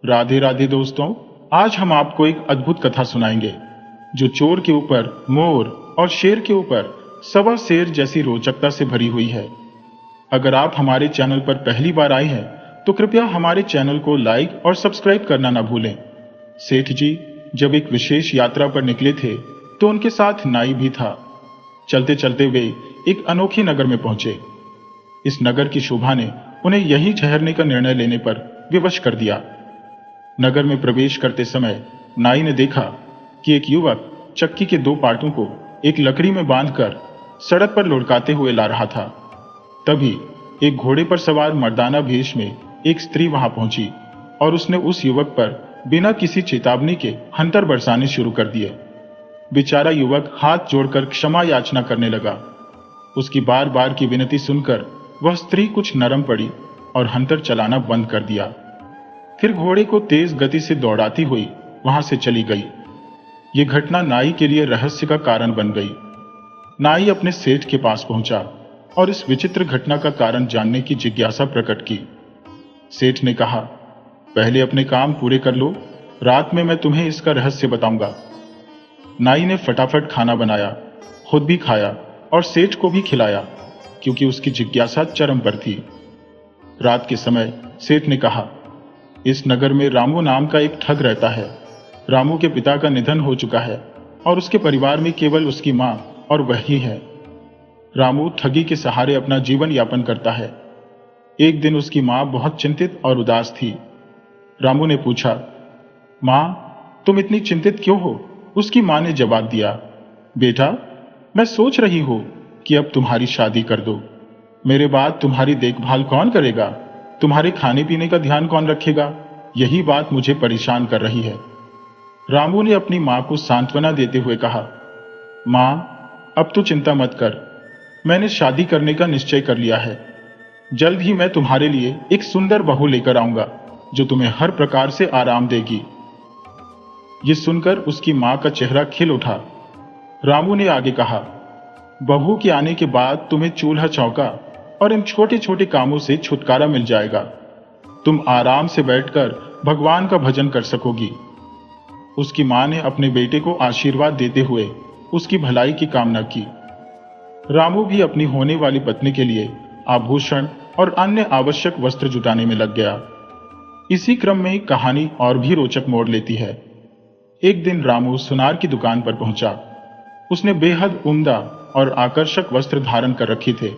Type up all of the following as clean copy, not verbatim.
राधे राधे दोस्तों। आज हम आपको एक अद्भुत कथा सुनाएंगे जो चोर के ऊपर मोर और शेर के ऊपर सवा शेर जैसी रोचकता से भरी हुई है। अगर आप हमारे चैनल पर पहली बार आए हैं तो कृपया हमारे चैनल को लाइक और सब्सक्राइब करना ना भूलें। सेठ जी जब एक विशेष यात्रा पर निकले थे तो उनके साथ नाई भी था। चलते चलते वे एक अनोखे नगर में पहुंचे। इस नगर की शोभा ने उन्हें यहीं ठहरने का निर्णय लेने पर विवश कर दिया। नगर में प्रवेश करते समय नाई ने देखा कि एक युवक चक्की के दो पार्टों को एक लकड़ी में बांधकर सड़क पर लुढ़काते हुए ला रहा था। तभी एक घोड़े पर सवार मर्दाना भेष में एक स्त्री वहां पहुंची और उसने उस युवक पर बिना किसी चेतावनी के हंतर बरसाने शुरू कर दिए। बेचारा युवक हाथ जोड़कर क्षमा याचना करने लगा। उसकी बार बार की विनती सुनकर वह स्त्री कुछ नरम पड़ी और हंतर चलाना बंद कर दिया। फिर घोड़े को तेज गति से दौड़ाती हुई वहां से चली गई। यह घटना नाई के लिए रहस्य का कारण बन गई। नाई अपने सेठ के पास पहुंचा और इस विचित्र घटना का कारण जानने की जिज्ञासा प्रकट की। सेठ ने कहा, पहले अपने काम पूरे कर लो, रात में मैं तुम्हें इसका रहस्य बताऊंगा। नाई ने फटाफट खाना बनाया, खुद भी खाया और सेठ को भी खिलाया क्योंकि उसकी जिज्ञासा चरम पर थी। रात के समय सेठ ने कहा, इस नगर में रामू नाम का एक ठग रहता है। रामू के पिता का निधन हो चुका है और उसके परिवार में केवल उसकी मां और वह ही है। रामू ठगी के सहारे अपना जीवन यापन करता है। एक दिन उसकी मां बहुत चिंतित और उदास थी। रामू ने पूछा, मां तुम इतनी चिंतित क्यों हो? उसकी मां ने जवाब दिया, बेटा मैं सोच रही हूं कि अब तुम्हारी शादी कर दो। मेरे बाद तुम्हारी देखभाल कौन करेगा? तुम्हारे खाने पीने का ध्यान कौन रखेगा? यही बात मुझे परेशान कर रही है। रामू ने अपनी मां को सांत्वना देते हुए कहा, मां अब तू चिंता मत कर, मैंने शादी करने का निश्चय कर लिया है। जल्द ही मैं तुम्हारे लिए एक सुंदर बहू लेकर आऊंगा जो तुम्हें हर प्रकार से आराम देगी। यह सुनकर उसकी मां का चेहरा खिल उठा। रामू ने आगे कहा, बहू के आने के बाद तुम्हें चूल्हा चौका और इन छोटे छोटे कामों से छुटकारा मिल जाएगा। तुम आराम से बैठकर भगवान का भजन कर सकोगी। उसकी मां ने अपने बेटे को आशीर्वाद देते हुए उसकी भलाई की कामना की। रामू भी अपनी होने वाली पत्नी के लिए आभूषण और अन्य आवश्यक वस्त्र जुटाने में लग गया। इसी क्रम में कहानी और भी रोचक मोड़ लेती है। एक दिन रामू सुनार की दुकान पर पहुंचा। उसने बेहद उम्दा और आकर्षक वस्त्र धारण कर रखे थे,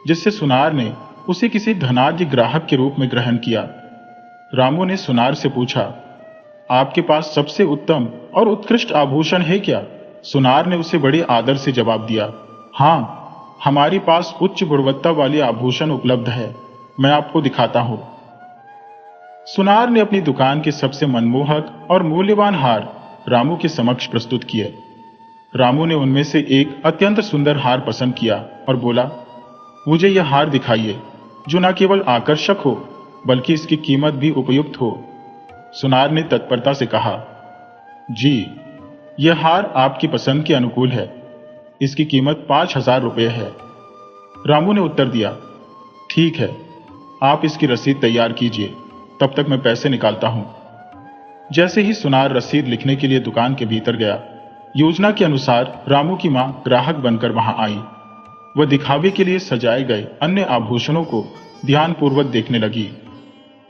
जिससे सुनार ने उसे किसी धनाढ्य ग्राहक के रूप में ग्रहण किया। रामू ने सुनार से पूछा, आपके पास सबसे उत्तम और उत्कृष्ट आभूषण है क्या? सुनार ने उसे बड़े आदर से जवाब दिया, हाँ, हमारे पास उच्च गुणवत्ता वाले आभूषण उपलब्ध है, मैं आपको दिखाता हूं। सुनार ने अपनी दुकान के सबसे मनमोहक और मूल्यवान हार रामू के समक्ष प्रस्तुत किए। रामू ने उनमें से एक अत्यंत सुंदर हार पसंद किया और बोला, मुझे यह हार दिखाइए जो न केवल आकर्षक हो बल्कि इसकी कीमत भी उपयुक्त हो। सुनार ने तत्परता से कहा, जी, यह हार आपकी पसंद के अनुकूल है। इसकी कीमत 5,000 रुपये है। रामू ने उत्तर दिया, ठीक है, आप इसकी रसीद तैयार कीजिए, तब तक मैं पैसे निकालता हूं। जैसे ही सुनार रसीद लिखने के लिए दुकान के भीतर गया, योजना के अनुसार रामू की मां ग्राहक बनकर वहां आई। वह दिखावे के लिए सजाए गए अन्य आभूषणों को ध्यानपूर्वक देखने लगी।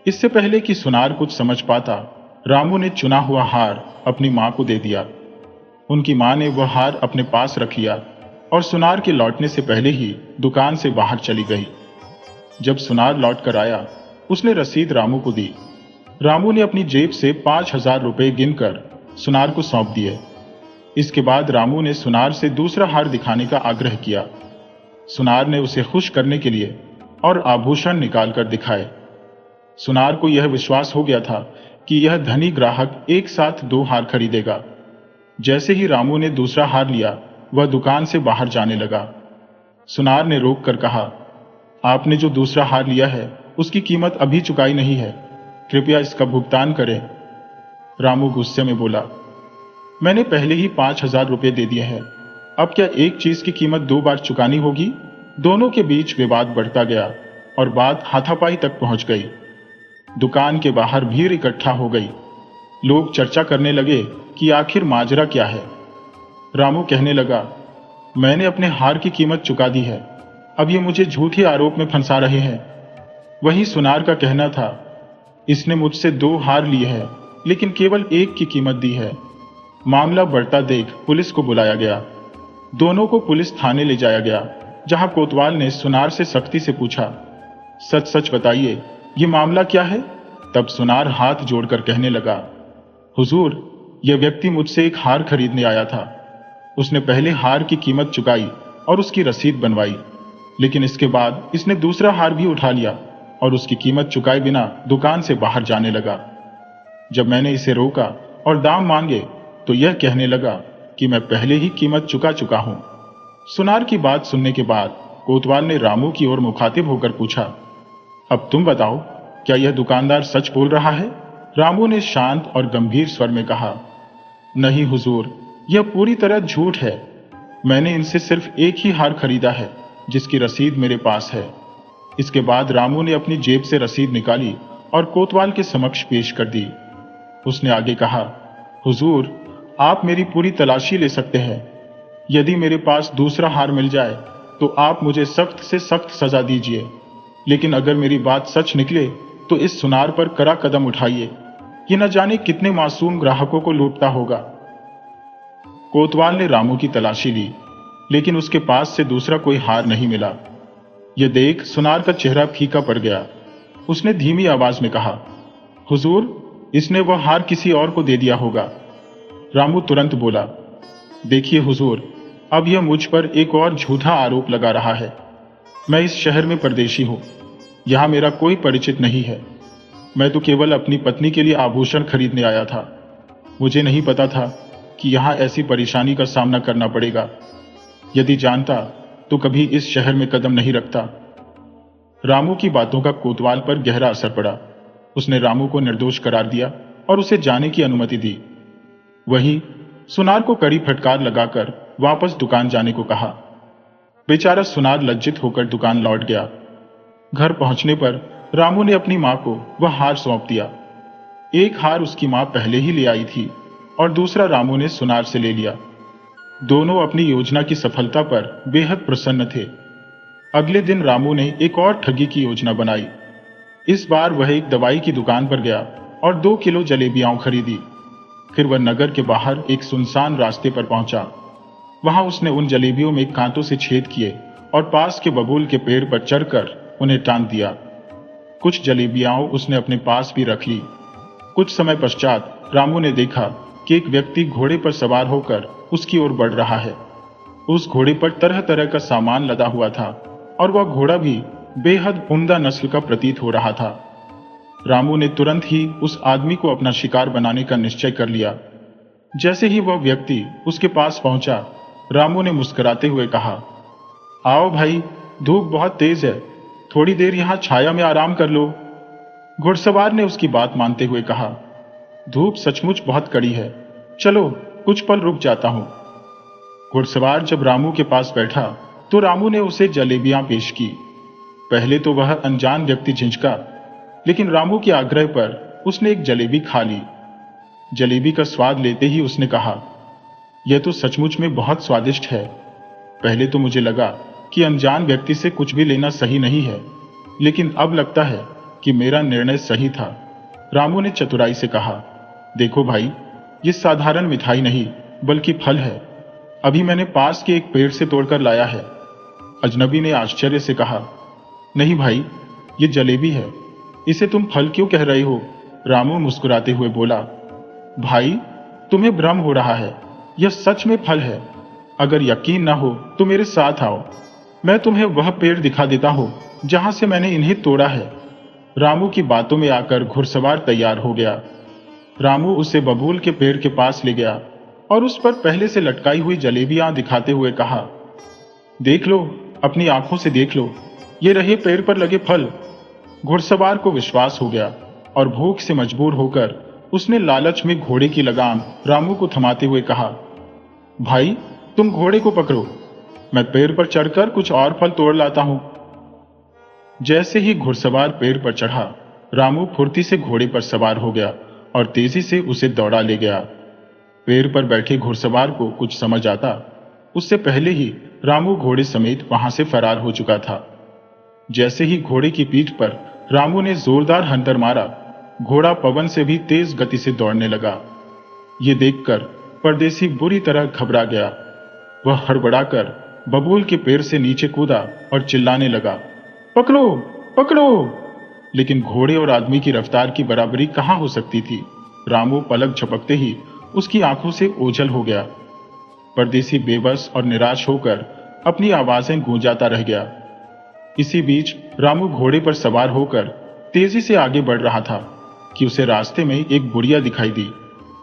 इससे पहले कि सुनार कुछ समझ पाता, रामू ने चुना हुआ हार अपनी मां को दे दिया। उनकी मां ने वह हार अपने पास रख लिया और सुनार के लौटने से पहले ही दुकान से बाहर चली गई। जब सुनार लौट कर आया, उसने रसीद रामू को दी। रामू ने अपनी जेब से 5,000 रुपये गिनकर सुनार को सौंप दिए। इसके बाद रामू ने सुनार से दूसरा हार दिखाने का आग्रह किया। सुनार ने उसे खुश करने के लिए और आभूषण निकालकर दिखाए। सुनार को यह विश्वास हो गया था कि यह धनी ग्राहक एक साथ 2 हार खरीदेगा। जैसे ही रामू ने दूसरा हार लिया, वह दुकान से बाहर जाने लगा। सुनार ने रोक कर कहा, आपने जो दूसरा हार लिया है उसकी कीमत अभी चुकाई नहीं है, कृपया इसका भुगतान करें। रामू गुस्से में बोला, मैंने पहले ही 5,000 रुपये दे दिए हैं, अब क्या एक चीज की कीमत 2 बार चुकानी होगी? दोनों के बीच विवाद बढ़ता गया और बात हाथापाई तक पहुंच गई। दुकान के बाहर भीड़ इकट्ठा हो गई। लोग चर्चा करने लगे कि आखिर माजरा क्या है। रामू कहने लगा, मैंने अपने हार की कीमत चुका दी है, अब ये मुझे झूठे आरोप में फंसा रहे हैं। वहीं सुनार का कहना था, इसने मुझसे 2 हार लिए हैं, लेकिन केवल 1 की कीमत दी है। मामला बढ़ता देख पुलिस को बुलाया गया। दोनों को पुलिस थाने ले जाया गया, जहां कोतवाल ने सुनार से सख्ती से पूछा, सच सच बताइए, ये मामला क्या है? तब सुनार हाथ जोड़कर कहने लगा, हुजूर, यह व्यक्ति मुझसे एक हार खरीदने आया था। उसने पहले हार की कीमत चुकाई और उसकी रसीद बनवाई, लेकिन इसके बाद इसने दूसरा हार भी उठा लिया और उसकी कीमत चुकाए बिना दुकान से बाहर जाने लगा। जब मैंने इसे रोका और दाम मांगे तो यह कहने लगा कि मैं पहले ही कीमत चुका चुका हूं। सुनार की बात सुनने के बाद कोतवाल ने रामू की ओर मुखातिब होकर पूछा, अब तुम बताओ, क्या यह दुकानदार सच बोल रहा है? रामू ने शांत और गंभीर स्वर में कहा, नहीं हुजूर, यह पूरी तरह झूठ है। मैंने इनसे सिर्फ 1 ही हार खरीदा है, जिसकी रसीद मेरे पास है। इसके बाद रामू ने अपनी जेब से रसीद निकाली और कोतवाल के समक्ष पेश कर दी। उसने आगे कहा, हुजूर, आप मेरी पूरी तलाशी ले सकते हैं। यदि मेरे पास दूसरा हार मिल जाए तो आप मुझे सख्त से सख्त सजा दीजिए, लेकिन अगर मेरी बात सच निकले तो इस सुनार पर कड़ा कदम उठाइए। ये न जाने कितने मासूम ग्राहकों को लूटता होगा। कोतवाल ने रामू की तलाशी ली, लेकिन उसके पास से दूसरा कोई हार नहीं मिला। यह देख सुनार का चेहरा फीका पड़ गया। उसने धीमी आवाज में कहा, हुजूर, इसने वह हार किसी और को दे दिया होगा। रामू तुरंत बोला, देखिए हुजूर, अब यह मुझ पर एक और झूठा आरोप लगा रहा है। मैं इस शहर में परदेशी हूं, यहां मेरा कोई परिचित नहीं है। मैं तो केवल अपनी पत्नी के लिए आभूषण खरीदने आया था। मुझे नहीं पता था कि यहां ऐसी परेशानी का सामना करना पड़ेगा। यदि जानता तो कभी इस शहर में कदम नहीं रखता। रामू की बातों का कोतवाल पर गहरा असर पड़ा। उसने रामू को निर्दोष करार दिया और उसे जाने की अनुमति दी। वहीं सुनार को कड़ी फटकार लगाकर वापस दुकान जाने को कहा। बेचारा सुनार लज्जित होकर दुकान लौट गया। घर पहुंचने पर रामू ने अपनी मां को वह हार सौंप दिया। 1 हार उसकी मां पहले ही ले आई थी और दूसरा रामू ने सुनार से ले लिया। दोनों अपनी योजना की सफलता पर बेहद प्रसन्न थे। अगले दिन रामू ने एक और ठगी की योजना बनाई। इस बार वह एक दवाई की दुकान पर गया और 2 किलो जलेबियां खरीदी। फिर वह नगर के बाहर एक सुनसान रास्ते पर पहुंचा। वहां उसने उन जलेबियों में कांटों से छेद किए और पास के बबूल के पेड़ पर चढ़कर उन्हें टांग दिया। कुछ जलेबियां उसने अपने पास भी रख ली। कुछ समय पश्चात रामू ने देखा कि एक व्यक्ति घोड़े पर सवार होकर उसकी ओर बढ़ रहा है। उस घोड़े पर तरह तरह का सामान लदा हुआ था और वह घोड़ा भी बेहद उम्दा नस्ल का प्रतीत हो रहा था। रामू ने तुरंत ही उस आदमी को अपना शिकार बनाने का निश्चय कर लिया। जैसे ही वह व्यक्ति उसके पास पहुंचा, रामू ने मुस्कुराते हुए कहा, आओ भाई, धूप बहुत तेज है, थोड़ी देर यहां छाया में आराम कर लो। घुड़सवार ने उसकी बात मानते हुए कहा, धूप सचमुच बहुत कड़ी है, चलो कुछ पल रुक जाता हूं। घुड़सवार जब रामू के पास बैठा तो रामू ने उसे जलेबियां पेश की। पहले तो वह अनजान व्यक्ति झिझका, लेकिन रामू के आग्रह पर उसने एक जलेबी खा ली। जलेबी का स्वाद लेते ही उसने कहा, यह तो सचमुच में बहुत स्वादिष्ट है। पहले तो मुझे लगा कि अनजान व्यक्ति से कुछ भी लेना सही नहीं है, लेकिन अब लगता है कि मेरा निर्णय सही था। रामू ने चतुराई से कहा, देखो भाई, ये साधारण मिठाई नहीं बल्कि फल है। अभी मैंने पास के एक पेड़ से तोड़कर लाया है। अजनबी ने आश्चर्य से कहा, नहीं भाई, ये जलेबी है, इसे तुम फल क्यों कह रहे हो? रामू मुस्कुराते हुए बोला, भाई, तुम्हें भ्रम हो रहा है, यह सच में फल है। अगर यकीन ना हो तो मेरे साथ आओ, मैं तुम्हें वह पेड़ दिखा देता हूं जहां से मैंने इन्हें तोड़ा है। रामू की बातों में आकर घुड़सवार तैयार हो गया। रामू उसे बबूल के पेड़ के पास ले गया और उस पर पहले से लटकाई हुई जलेबियां दिखाते हुए कहा, देख लो, अपनी आंखों से देख लो, ये रहे पेड़ पर लगे फल। घुड़सवार को विश्वास हो गया और भूख से मजबूर होकर उसने लालच में घोड़े की लगाम रामू को थमाते हुए कहा, भाई, तुम घोड़े को पकड़ो, मैं पेड़ पर चढ़कर कुछ और फल तोड़ लाता हूं। जैसे ही घुड़सवार पेड़ पर चढ़ा, रामू फुर्ती से घोड़े पर सवार हो गया और तेजी से उसे दौड़ा ले गया। पेड़ पर बैठे घुड़सवार को कुछ समझ आता उससे पहले ही रामू घोड़े समेत वहां से फरार हो चुका था। जैसे ही घोड़े की पीठ पर रामू ने जोरदार हंटर मारा, घोड़ा पवन से भी तेज गति से दौड़ने लगा। ये देखकर परदेसी बुरी तरह घबरा गया। वह हड़बड़ाकर बबूल के पेड़ से नीचे कूदा और चिल्लाने लगा, पकड़ो पकड़ो! लेकिन घोड़े और आदमी की रफ्तार की बराबरी कहां हो सकती थी। रामू पलक झपकते ही उसकी आंखों से ओझल हो गया। परदेसी बेबस और निराश होकर अपनी आवाजें गूंजाता रह गया। इसी बीच रामू घोड़े पर सवार होकर तेजी से आगे बढ़ रहा था कि उसे रास्ते में एक बुढ़िया दिखाई दी,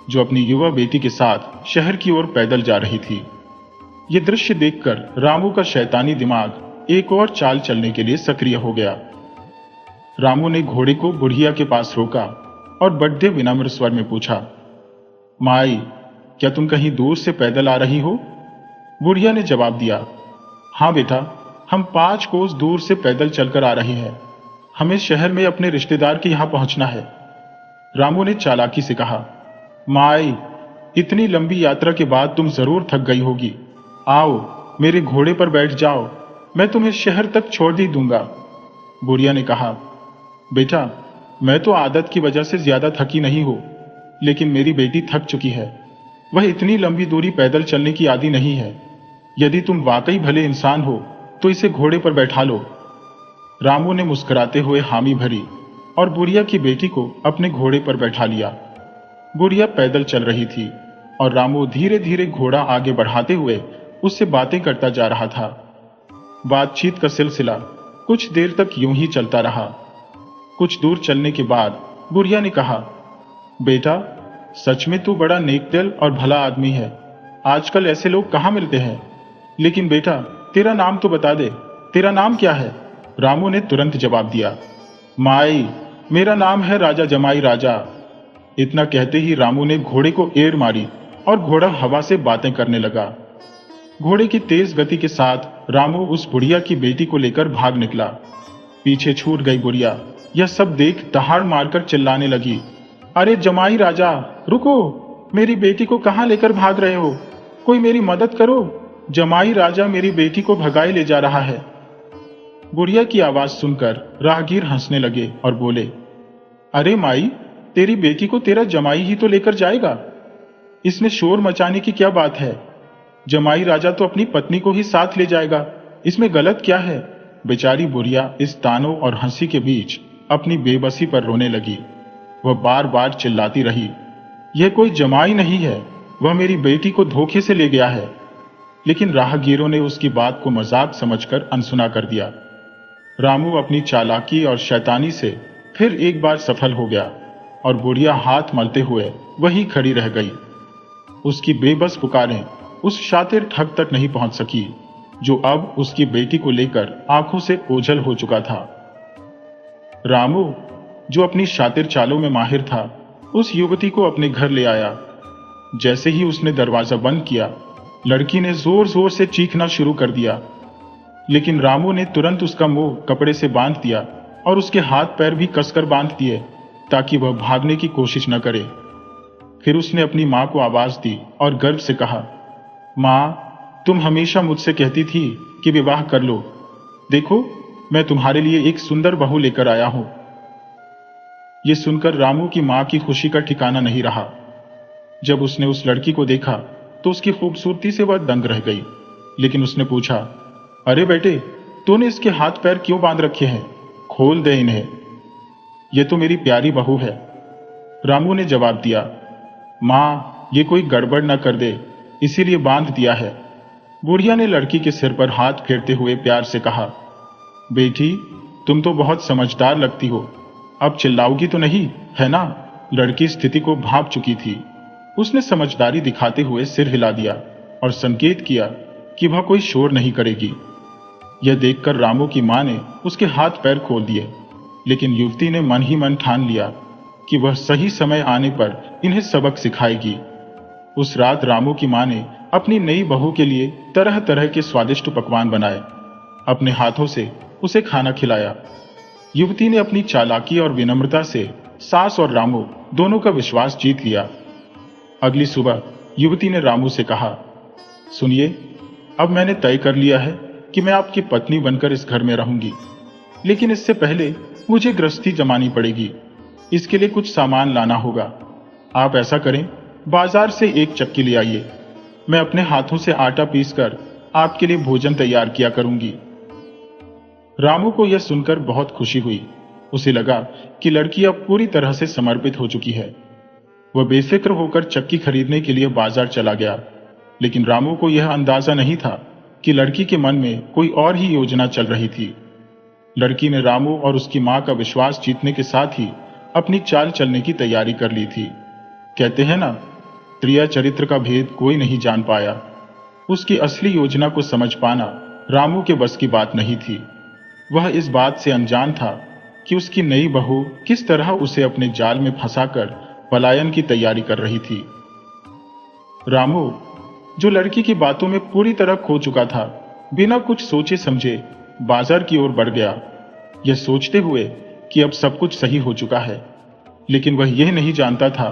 जो अपनी युवा बेटी के साथ शहर की ओर पैदल जा रही थी। यह दृश्य देखकर रामू का शैतानी दिमाग एक और चाल चलने के लिए सक्रिय हो गया। रामू ने घोड़े को बुढ़िया के पास रोका और बड़े विनम्र स्वर में पूछा, माई, क्या तुम कहीं दूर से पैदल आ रही हो? बुढ़िया ने जवाब दिया, हाँ बेटा, हम 5 कोस दूर से पैदल चलकर आ रहे हैं। हमें शहर में अपने रिश्तेदार के यहां पहुंचना है। रामू ने चालाकी से कहा, माई, इतनी लंबी यात्रा के बाद तुम जरूर थक गई होगी। आओ, मेरे घोड़े पर बैठ जाओ, मैं तुम्हें शहर तक छोड़ ही दूंगा। बुढ़िया ने कहा, बेटा, मैं तो आदत की वजह से ज्यादा थकी नहीं हूं, लेकिन मेरी बेटी थक चुकी है। वह इतनी लंबी दूरी पैदल चलने की आदी नहीं है। यदि तुम वाकई भले इंसान हो तो इसे घोड़े पर बैठा लो। रामू ने मुस्कुराते हुए हामी भरी और बुढ़िया की बेटी को अपने घोड़े पर बैठा लिया। बुढ़िया पैदल चल रही थी और रामू धीरे धीरे घोड़ा आगे बढ़ाते हुए उससे बातें करता जा रहा था। बातचीत का सिलसिला कुछ देर तक यूं ही चलता रहा। कुछ दूर चलने के बाद बुढ़िया ने कहा, बेटा, सच में तू बड़ा नेकदिल और भला आदमी है। आजकल ऐसे लोग कहाँ मिलते हैं। लेकिन बेटा, तेरा नाम तो बता दे, तेरा नाम क्या है? रामू ने तुरंत जवाब दिया, माई, मेरा नाम है राजा जमाई राजा। इतना कहते ही रामू ने घोड़े को एड़ मारी और घोड़ा हवा से बातें करने लगा। घोड़े की तेज गति के साथ रामू उस बुढ़िया की बेटी को लेकर भाग निकला। पीछे छूट गई बुढ़िया यह सब देख दहाड़ मारकर चिल्लाने लगी, अरे जमाई राजा, रुको! मेरी बेटी को कहां लेकर भाग रहे हो? कोई मेरी मदद करो! जमाई राजा मेरी बेटी को भगाए ले जा रहा है। बुढ़िया की आवाज सुनकर राहगीर हंसने लगे और बोले, अरे माई, तेरी बेटी को तेरा जमाई ही तो लेकर जाएगा। इसमें शोर मचाने की क्या बात है? जमाई राजा तो अपनी पत्नी को ही साथ ले जाएगा, इसमें गलत क्या है? बेचारी बुढ़िया इस तानों और हंसी के बीच अपनी बेबसी पर रोने लगी। वह बार बार चिल्लाती रही, यह कोई जमाई नहीं है, वह मेरी बेटी को धोखे से ले गया है। लेकिन राहगीरों ने उसकी बात को मजाक समझकर अनसुना कर दिया। रामू अपनी चालाकी और शैतानी से फिर एक बार सफल हो गया और बुढ़िया हाथ मलते हुए वहीं खड़ी रह गई। उसकी बेबस पुकारें उस शातिर ठग तक नहीं पहुंच सकी, जो अब उसकी बेटी को लेकर आंखों से ओझल हो चुका था। रामू, जो अपनी शातिर चालों में माहिर था, उस युवती को अपने घर ले आया। जैसे ही उसने दरवाजा बंद किया, लड़की ने जोर जोर से चीखना शुरू कर दिया। लेकिन रामू ने तुरंत उसका मुंह कपड़े से बांध दिया और उसके हाथ पैर भी कसकर बांध दिए ताकि वह भागने की कोशिश न करे। फिर उसने अपनी मां को आवाज दी और गर्व से कहा, मां, तुम हमेशा मुझसे कहती थी कि विवाह कर लो। देखो, मैं तुम्हारे लिए एक सुंदर बहू लेकर आया हूं। यह सुनकर रामू की मां की खुशी का ठिकाना नहीं रहा। जब उसने उस लड़की को देखा तो उसकी खूबसूरती से वह दंग रह गई। लेकिन उसने पूछा, अरे बेटे, तूने इसके हाथ पैर क्यों बांध रखे हैं? खोल दे इन्हें, यह तो मेरी प्यारी बहू है। रामू ने जवाब दिया, मां, ये कोई गड़बड़ न कर दे, इसीलिए बांध दिया है। बुढ़िया ने लड़की के सिर पर हाथ फेरते हुए प्यार से कहा, बेटी, तुम तो बहुत समझदार लगती हो, अब चिल्लाओगी तो नहीं, है ना? लड़की स्थिति को भांप चुकी थी। उसने समझदारी दिखाते हुए सिर हिला दिया और संकेत किया कि वह कोई शोर नहीं करेगी। यह देखकर रामू की मां ने उसके हाथ पैर खोल दिए, लेकिन युवती ने मन ही मन ठान लिया कि वह सही समय आने पर इन्हें सबक सिखाएगी। उस रात रामू की मां ने अपनी नई बहू के लिए तरह तरह के स्वादिष्ट पकवान बनाए, अपने हाथों से उसे खाना खिलाया। युवती ने अपनी चालाकी और विनम्रता से सास और रामू दोनों का विश्वास जीत लिया। अगली सुबह युवती ने रामू से कहा, सुनिए, अब मैंने तय कर लिया है कि मैं आपकी पत्नी बनकर इस घर में रहूंगी, लेकिन इससे पहले मुझे गृहस्थी जमानी पड़ेगी। इसके लिए कुछ सामान लाना होगा। आप ऐसा करें, बाजार से एक चक्की ले आइए। मैं अपने हाथों से आटा पीसकर आपके लिए भोजन तैयार किया करूंगी। रामू को यह सुनकर बहुत खुशी हुई। उसे लगा कि लड़की अब पूरी तरह से समर्पित हो चुकी है। वह बेफिक्र होकर चक्की खरीदने के लिए बाजार चला गया, लेकिन रामू को यह अंदाजा नहीं था कि लड़की के मन में कोई और ही योजना चल रही थी। लड़की ने रामू और उसकी मां का विश्वास जीतने के साथ ही अपनी चाल चलने की तैयारी कर ली थी। कहते हैं ना, त्रिया चरित्र का भेद कोई नहीं जान पाया। उसकी असली योजना को समझ पाना रामू के बस की बात नहीं थी। वह इस बात से अनजान था कि उसकी नई बहू किस तरह उसे अपने जाल में फंसाकर पलायन की तैयारी कर रही थी। रामू, जो लड़की की बातों में पूरी तरह खो चुका था, बिना कुछ सोचे समझे बाजार की ओर बढ़ गया, यह सोचते हुए कि अब सब कुछ सही हो चुका है। लेकिन वह यह नहीं जानता था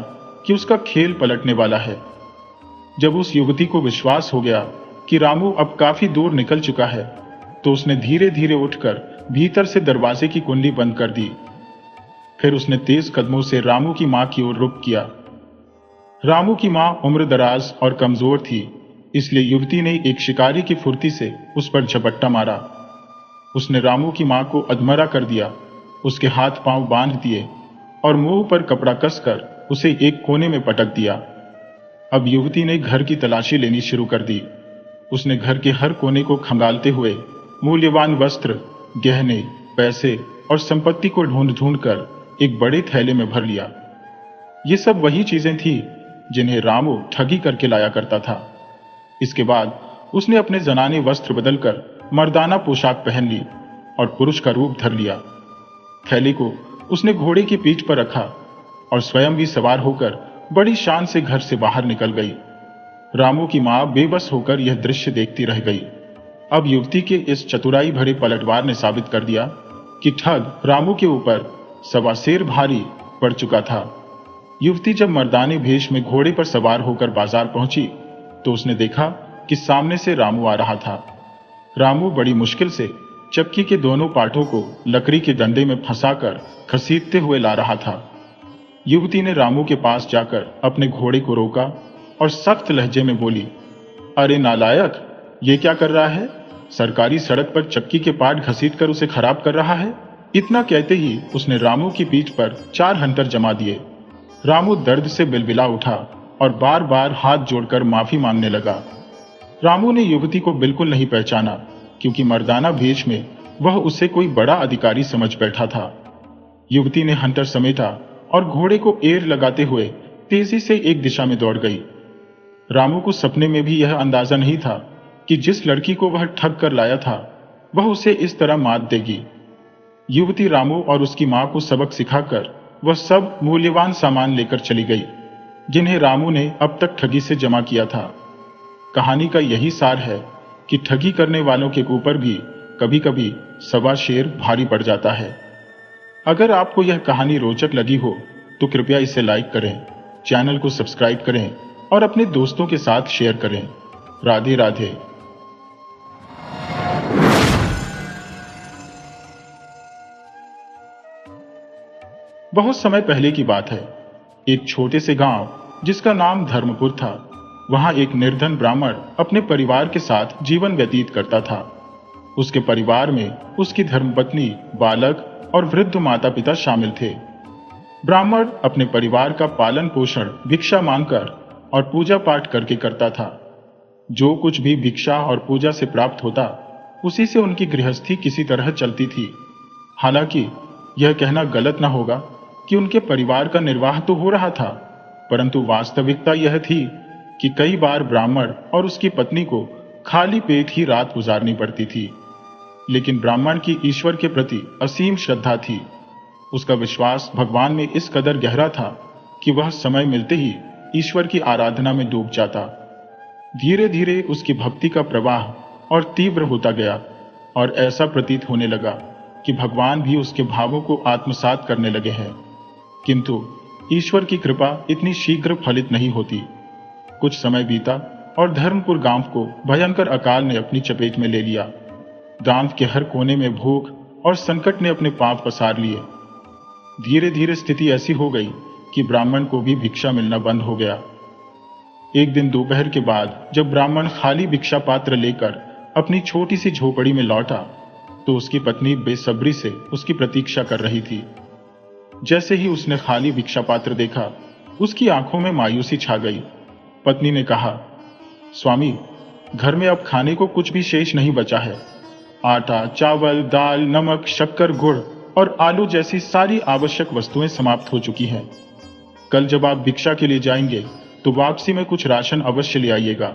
कि उसका खेल पलटने वाला है। जब उस युवती को विश्वास हो गया कि रामू अब काफी दूर निकल चुका है, तो उसने धीरे धीरे उठकर भीतर से दरवाजे की कुंडी बंद कर दी। फिर उसने तेज कदमों से रामू की मां की ओर रुख किया। रामू की मां उम्र दराज और कमजोर थी, इसलिए युवती ने एक शिकारी की फुर्ती से उस पर झपट्टा मारा। उसने रामू की मां को अधमरा कर दिया, उसके हाथ पांव बांध दिए और मुंह पर कपड़ा कसकर उसे एक कोने में पटक दिया। अब युवती ने घर की तलाशी लेनी शुरू कर दी। उसने घर के हर कोने को खंगालते हुए मूल्यवान वस्त्र, गहने, पैसे और संपत्ति को ढूंढ ढूंढ कर एक बड़े थैले में भर लिया। ये सब वही चीजें थी जिन्हें रामू ठगी करके लाया करता था। इसके बाद उसने अपने जनाने वस्त्र बदलकर मर्दाना पोशाक पहन ली और पुरुष का रूप धर लिया। थैले को उसने घोड़े की पीठ पर रखा और स्वयं भी सवार होकर बड़ी शान से घर से बाहर निकल गई। रामू की मां बेबस होकर यह दृश्य देखती रह गई। अब युवती के इस चतुराई भरे पलटवार ने साबित कर दिया कि ठग रामू के ऊपर सवा सेर भारी पड़ चुका था। युवती जब मर्दाने भेष में घोड़े पर सवार होकर बाजार पहुंची, तो उसने देखा कि सामने से रामू आ रहा था। रामू बड़ी मुश्किल से चक्की के दोनों पाटों को लकड़ी के डंडे में फंसाकर घसीटते हुए ला रहा था। युवती ने रामू के पास जाकर अपने घोड़े को रोका और सख्त लहजे में बोली, अरे नालायक, ये क्या कर रहा है? सरकारी सड़क पर चक्की के पाट घसीटकर उसे खराब कर रहा है। इतना कहते ही उसने रामू की पीठ पर 4 हंटर जमा दिए। रामू दर्द से बिलबिला उठा और बार बार हाथ जोड़कर माफी मांगने लगा। रामू ने युवती को बिल्कुल नहीं पहचाना, क्योंकि मर्दाना भेष में वह उसे कोई बड़ा अधिकारी समझ बैठा था। युवती ने हंटर समेटा और घोड़े को एड़ लगाते हुए तेजी से एक दिशा में दौड़ गई। रामू को सपने में भी यह अंदाजा नहीं था कि जिस लड़की को वह ठग कर लाया था, वह उसे इस तरह मात देगी। युवती रामू और उसकी मां को सबक सिखाकर वह सब मूल्यवान सामान लेकर चली गई, जिन्हें रामू ने अब तक ठगी से जमा किया था। कहानी का यही सार है कि ठगी करने वालों के ऊपर भी कभी कभी सवा शेर भारी पड़ जाता है। अगर आपको यह कहानी रोचक लगी हो तो कृपया इसे लाइक करें, चैनल को सब्सक्राइब करें और अपने दोस्तों के साथ शेयर करें। राधे राधे। बहुत समय पहले की बात है। एक छोटे से गांव जिसका नाम धर्मपुर था, वहां एक निर्धन ब्राह्मण अपने परिवार के साथ जीवन व्यतीत करता था। उसके परिवार में उसकी धर्मपत्नी, बालक और वृद्ध माता पिता शामिल थे। ब्राह्मण अपने परिवार का पालन पोषण भिक्षा मांगकर और पूजा पाठ करके करता था। जो कुछ भी भिक्षा और पूजा से प्राप्त होता, उसी से उनकी गृहस्थी किसी तरह चलती थी। हालांकि यह कहना गलत न होगा कि उनके परिवार का निर्वाह तो हो रहा था, परंतु वास्तविकता यह थी कि कई बार ब्राह्मण और उसकी पत्नी को खाली पेट ही रात गुजारनी पड़ती थी। लेकिन ब्राह्मण की ईश्वर के प्रति असीम श्रद्धा थी। उसका विश्वास भगवान में इस कदर गहरा था कि वह समय मिलते ही ईश्वर की आराधना में डूब जाता। धीरे धीरे उसकी भक्ति का प्रवाह और तीव्र होता गया और ऐसा प्रतीत होने लगा कि भगवान भी उसके भावों को आत्मसात करने लगे हैं। किंतु ईश्वर की कृपा इतनी शीघ्र फलित नहीं होती। कुछ समय बीता और धर्मपुर गांव को भयंकर अकाल ने अपनी चपेट में ले लिया। गांव के हर कोने में भूख और संकट ने अपने पांव पसार लिए। धीरे धीरे स्थिति ऐसी हो गई कि ब्राह्मण को भी भिक्षा मिलना बंद हो गया। एक दिन दोपहर के बाद जब ब्राह्मण खाली भिक्षा पात्र लेकर अपनी छोटी सी झोपड़ी में लौटा तो उसकी पत्नी बेसब्री से उसकी प्रतीक्षा कर रही थी। जैसे ही उसने खाली भिक्षा पात्र देखा, उसकी आंखों में मायूसी छा गई। पत्नी ने कहा, स्वामी, घर में अब खाने को कुछ भी शेष नहीं बचा है। आटा, चावल, दाल, नमक, शक्कर, गुड़ और आलू जैसी सारी आवश्यक वस्तुएं समाप्त हो चुकी हैं। कल जब आप भिक्षा के लिए जाएंगे तो वापसी में कुछ राशन अवश्य ले आइएगा।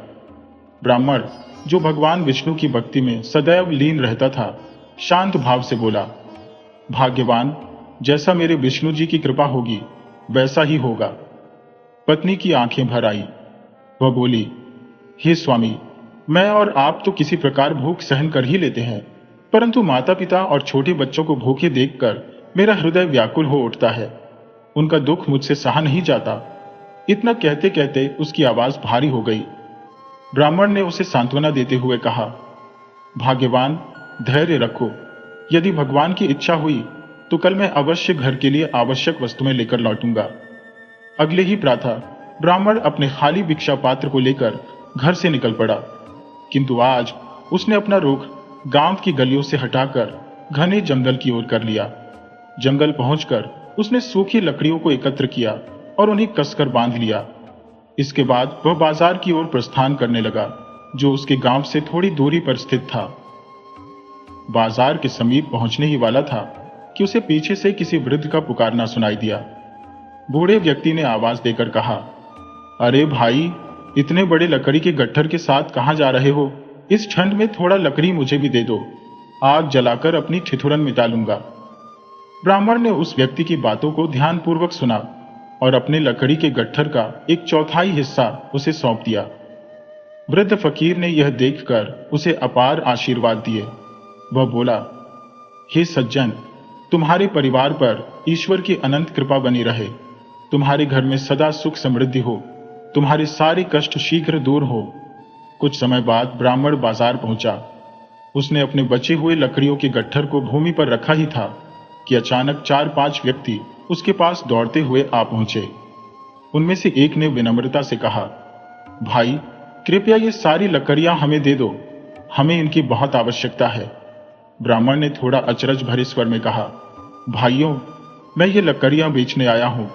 ब्राह्मण, जो भगवान विष्णु की भक्ति में सदैव लीन रहता था, शांत भाव से बोला, भाग्यवान, जैसा मेरे विष्णु जी की कृपा होगी वैसा ही होगा। पत्नी की आंखें भर आई। वह बोली, हे स्वामी, मैं और आप तो किसी प्रकार भूख सहन कर ही लेते हैं, परंतु माता पिता और छोटे बच्चों को भूखे देखकर मेरा हृदय व्याकुल हो उठता है। उनका दुख मुझसे सहा नहीं जाता। इतना कहते कहते उसकी आवाज भारी हो गई। ब्राह्मण ने उसे सांत्वना देते हुए कहा, भाग्यवान, धैर्य रखो। यदि भगवान की इच्छा हुई तो कल मैं अवश्य घर के लिए आवश्यक वस्तुएं लेकर लौटूंगा। अगले ही प्रातः ब्राह्मण अपने खाली भिक्षा पात्र को लेकर घर से निकल पड़ा। किंतु आज उसने अपना रुख गांव की गलियों से हटाकर घने जंगल की ओर कर लिया। जंगल पहुंचकर उसने सूखी लकड़ियों को एकत्र किया और उन्हें कसकर बांध लिया। इसके बाद वह बाजार की ओर प्रस्थान करने लगा, जो उसके गांव से थोड़ी दूरी पर स्थित था। बाजार के समीप पहुंचने ही वाला था कि उसे पीछे से किसी वृद्ध का पुकारना सुनाई दिया। बूढ़े व्यक्ति ने आवाज देकर कहा, अरे भाई, इतने बड़े लकड़ी के गट्ठर के साथ कहां जा रहे हो? इस ठंड में थोड़ा लकड़ी मुझे भी दे दो। आग जलाकर अपनी ठिठुरन मिटा लूंगा। ब्राह्मण ने उस व्यक्ति की बातों को ध्यानपूर्वक सुना और अपने लकड़ी के गट्ठर का 1/4 हिस्सा उसे सौंप दिया। वृद्ध फकीर ने यह देखकर उसे अपार आशीर्वाद दिए। वह बोला, हे सज्जन, तुम्हारे परिवार पर ईश्वर की अनंत कृपा बनी रहे। तुम्हारे घर में सदा सुख समृद्धि हो। तुम्हारे सारे कष्ट शीघ्र दूर हो। कुछ समय बाद ब्राह्मण बाजार पहुंचा। उसने अपने बचे हुए लकड़ियों के गट्ठर को भूमि पर रखा ही था कि अचानक 4-5 व्यक्ति उसके पास दौड़ते हुए आ पहुंचे। उनमें से एक ने विनम्रता से कहा, भाई, कृपया ये सारी लकड़ियां हमें दे दो, हमें इनकी बहुत आवश्यकता है। ब्राह्मण ने थोड़ा अचरज भरे स्वर में कहा, भाइयों, मैं ये लकड़ियां बेचने आया हूं।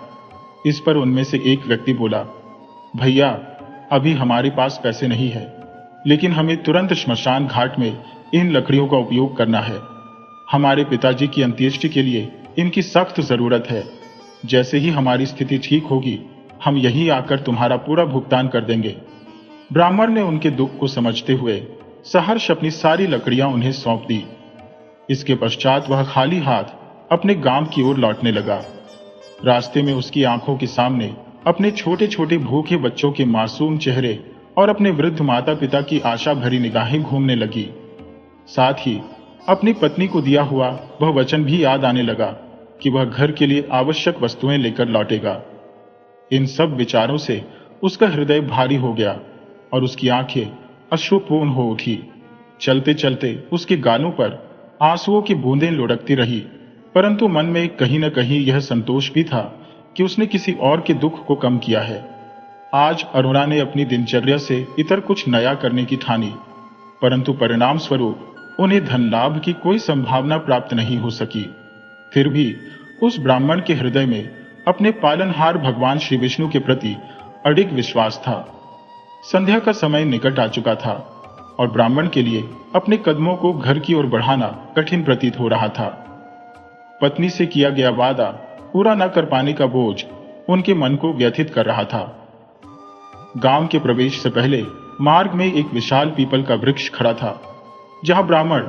इस पर उनमें से एक व्यक्ति बोला, भैया, अभी हमारे पास पैसे नहीं है, लेकिन हमें तुरंत श्मशान घाट में इन लकड़ियों का उपयोग करना है। हमारे पिताजी की अंत्येष्टि के लिए इनकी सख्त जरूरत है। जैसे ही हमारी स्थिति ठीक होगी, हम यहीं आकर तुम्हारा पूरा भुगतान कर देंगे। ब्राह्मण ने उनके दुख को समझते हुए सहर्ष अपनी सारी लकड़ियां उन्हें सौंप दी। इसके पश्चात वह खाली हाथ अपने गांव की ओर लौटने लगा। रास्ते में उसकी आंखों के सामने अपने छोटे छोटे भूखे बच्चों के मासूम चेहरे और अपने वृद्ध माता पिता की आशा भरी निगाहें घूमने लगी। साथ ही अपनी पत्नी को दिया हुआ वह वचन भी याद आने लगा कि वह घर के लिए आवश्यक वस्तुएं लेकर लौटेगा। इन सब विचारों से उसका हृदय भारी हो गया और उसकी आंखें अश्रुपूर्ण हो उठी। चलते चलते उसके गालों पर आंसुओं की बूंदें लुढ़कती रही, परंतु मन में कहीं न कहीं यह संतोष भी था कि उसने किसी और के दुख को कम किया है। आज अरुणा ने अपनी दिनचर्या से इतर कुछ नया करने की ठानी, परंतु परिणाम स्वरूप उन्हें धन लाभ की कोई संभावना प्राप्त नहीं हो सकी। फिर भी उस ब्राह्मण के हृदय में अपने पालनहार भगवान श्री विष्णु के प्रति अडिग विश्वास था। संध्या का समय निकट आ चुका था और ब्राह्मण के लिए अपने कदमों को घर की ओर बढ़ाना कठिन प्रतीत हो रहा था। पत्नी से किया गया वादा पूरा न कर पाने का बोझ उनके मन को व्यथित कर रहा था। गांव के प्रवेश से पहले मार्ग में एक विशाल पीपल का वृक्ष खड़ा था, जहां ब्राह्मण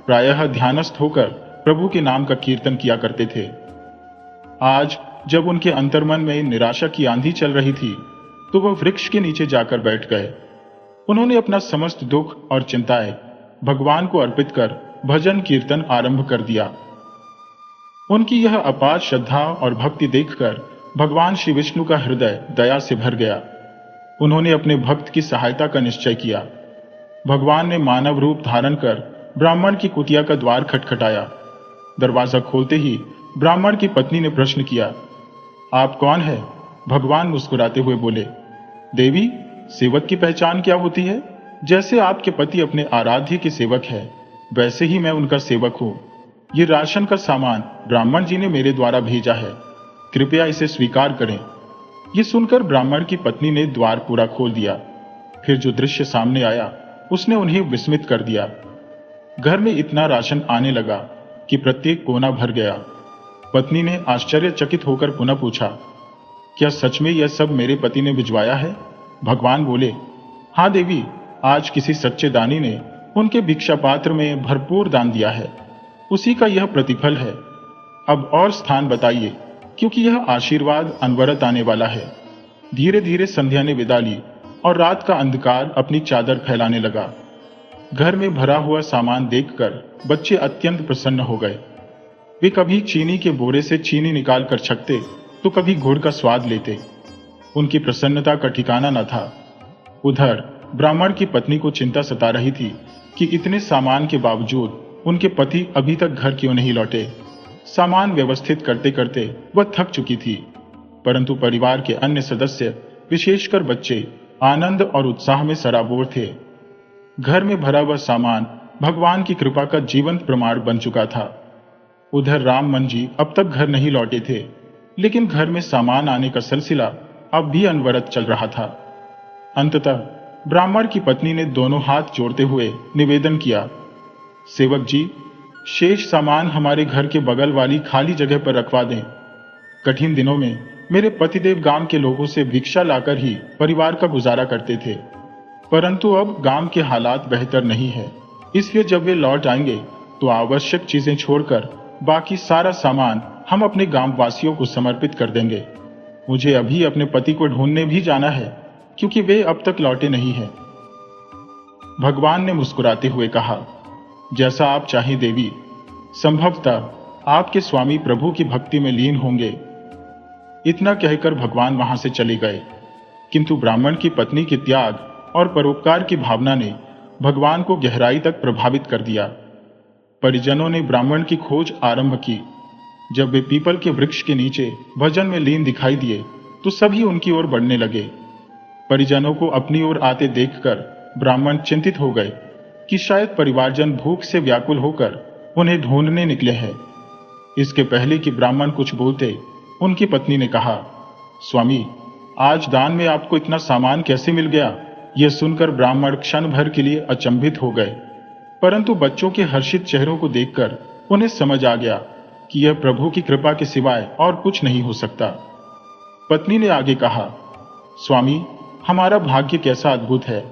प्रायः ध्यानस्थ होकर प्रभु के नाम का कीर्तन किया करते थे। आज जब उनके अंतर्मन में निराशा की आंधी चल रही थी, तो वह वृक्ष के नीचे जाकर बैठ गए। उन्होंने अपना समस्त दुख और चिंताएं भगवान को अर्पित कर भजन कीर्तन आरंभ कर दिया। उनकी यह अपार श्रद्धा और भक्ति देखकर भगवान श्री विष्णु का हृदय दया से भर गया। उन्होंने अपने भक्त की सहायता का निश्चय किया। भगवान ने मानव रूप धारण कर ब्राह्मण की कुटिया का द्वार खटखटाया। दरवाजा खोलते ही ब्राह्मण की पत्नी ने प्रश्न किया, आप कौन है? भगवान मुस्कुराते हुए बोले, देवी, सेवक की पहचान क्या होती है? जैसे आपके पति अपने आराध्य के सेवक है, वैसे ही मैं उनका सेवक हूं। ये राशन का सामान ब्राह्मण जी ने मेरे द्वारा भेजा है, कृपया इसे स्वीकार करें। ये सुनकर ब्राह्मण की पत्नी ने द्वार पूरा खोल दिया। फिर जो दृश्य सामने आया उसने उन्हें विस्मित कर दिया। घर में इतना राशन आने लगा कि प्रत्येक कोना भर गया। पत्नी ने आश्चर्यचकित होकर पुनः पूछा, क्या सच में यह सब मेरे पति ने भिजवाया है? भगवान बोले, हाँ देवी, आज किसी सच्चे दानी ने उनके भिक्षा पात्र में भरपूर दान दिया है, उसी का यह प्रतिफल है। अब और स्थान बताइए, क्योंकि यह आशीर्वाद अनवरत आने वाला है। धीरे धीरे संध्या ने विदा ली और रात का अंधकार अपनी चादर फैलाने लगा। घर में भरा हुआ सामान देखकर बच्चे अत्यंत प्रसन्न हो गए। वे कभी चीनी के बोरे से चीनी निकाल कर छकते तो कभी गुड़ का स्वाद लेते। उनकी प्रसन्नता का ठिकाना न था। उधर ब्राह्मण की पत्नी को चिंता सता रही थी कि इतने सामान के बावजूद उनके पति अभी तक घर क्यों नहीं लौटे। सामान व्यवस्थित करते करते वह थक चुकी थी, परंतु परिवार के अन्य सदस्य, विशेषकर बच्चे, आनंद और उत्साह में सराबोर थे। घर में भरा हुआ सामान भगवान की कृपा का जीवंत प्रमाण बन चुका था। उधर राममन जी अब तक घर नहीं लौटे थे, लेकिन घर में सामान आने का सिलसिला अब भी अनवरत चल रहा था। अंततः ब्राह्मण की पत्नी ने दोनों हाथ जोड़ते हुए निवेदन किया, सेवक जी, शेष सामान हमारे घर के बगल वाली खाली जगह पर रखवा दें। कठिन दिनों में मेरे पतिदेव गांव के लोगों से भिक्षा लाकर ही परिवार का गुजारा करते थे, परंतु अब गांव के हालात बेहतर नहीं है, इसलिए जब वे लौट आएंगे तो आवश्यक चीजें छोड़कर बाकी सारा सामान हम अपने गांव वासियों को समर्पित कर देंगे। मुझे अभी अपने पति को ढूंढने भी जाना है, क्योंकि वे अब तक लौटे नहीं हैं। भगवान ने मुस्कुराते हुए कहा, जैसा आप चाहें देवी। संभवतः आपके स्वामी प्रभु की भक्ति में लीन होंगे। इतना कहकर भगवान वहां से चले गए, किंतु ब्राह्मण की पत्नी के त्याग और परोपकार की भावना ने भगवान को गहराई तक प्रभावित कर दिया। परिजनों ने ब्राह्मण की खोज आरंभ की। जब वे पीपल के वृक्ष के नीचे भजन में लीन दिखाई दिए तो सभी उनकी ओर बढ़ने लगे। परिजनों को अपनी ओर आते देखकर ब्राह्मण चिंतित हो गए कि शायद परिवारजन भूख से व्याकुल होकर उन्हें ढूंढने निकले हैं। इसके पहले कि ब्राह्मण कुछ बोलते, उनकी पत्नी ने कहा, स्वामी, आज दान में आपको इतना सामान कैसे मिल गया? यह सुनकर ब्राह्मण क्षण भर के लिए अचंभित हो गए, परंतु बच्चों के हर्षित चेहरों को देखकर उन्हें समझ आ गया कि यह प्रभु की कृपा के सिवाय और कुछ नहीं हो सकता। पत्नी ने आगे कहा, स्वामी, हमारा भाग्य कैसा अद्भुत है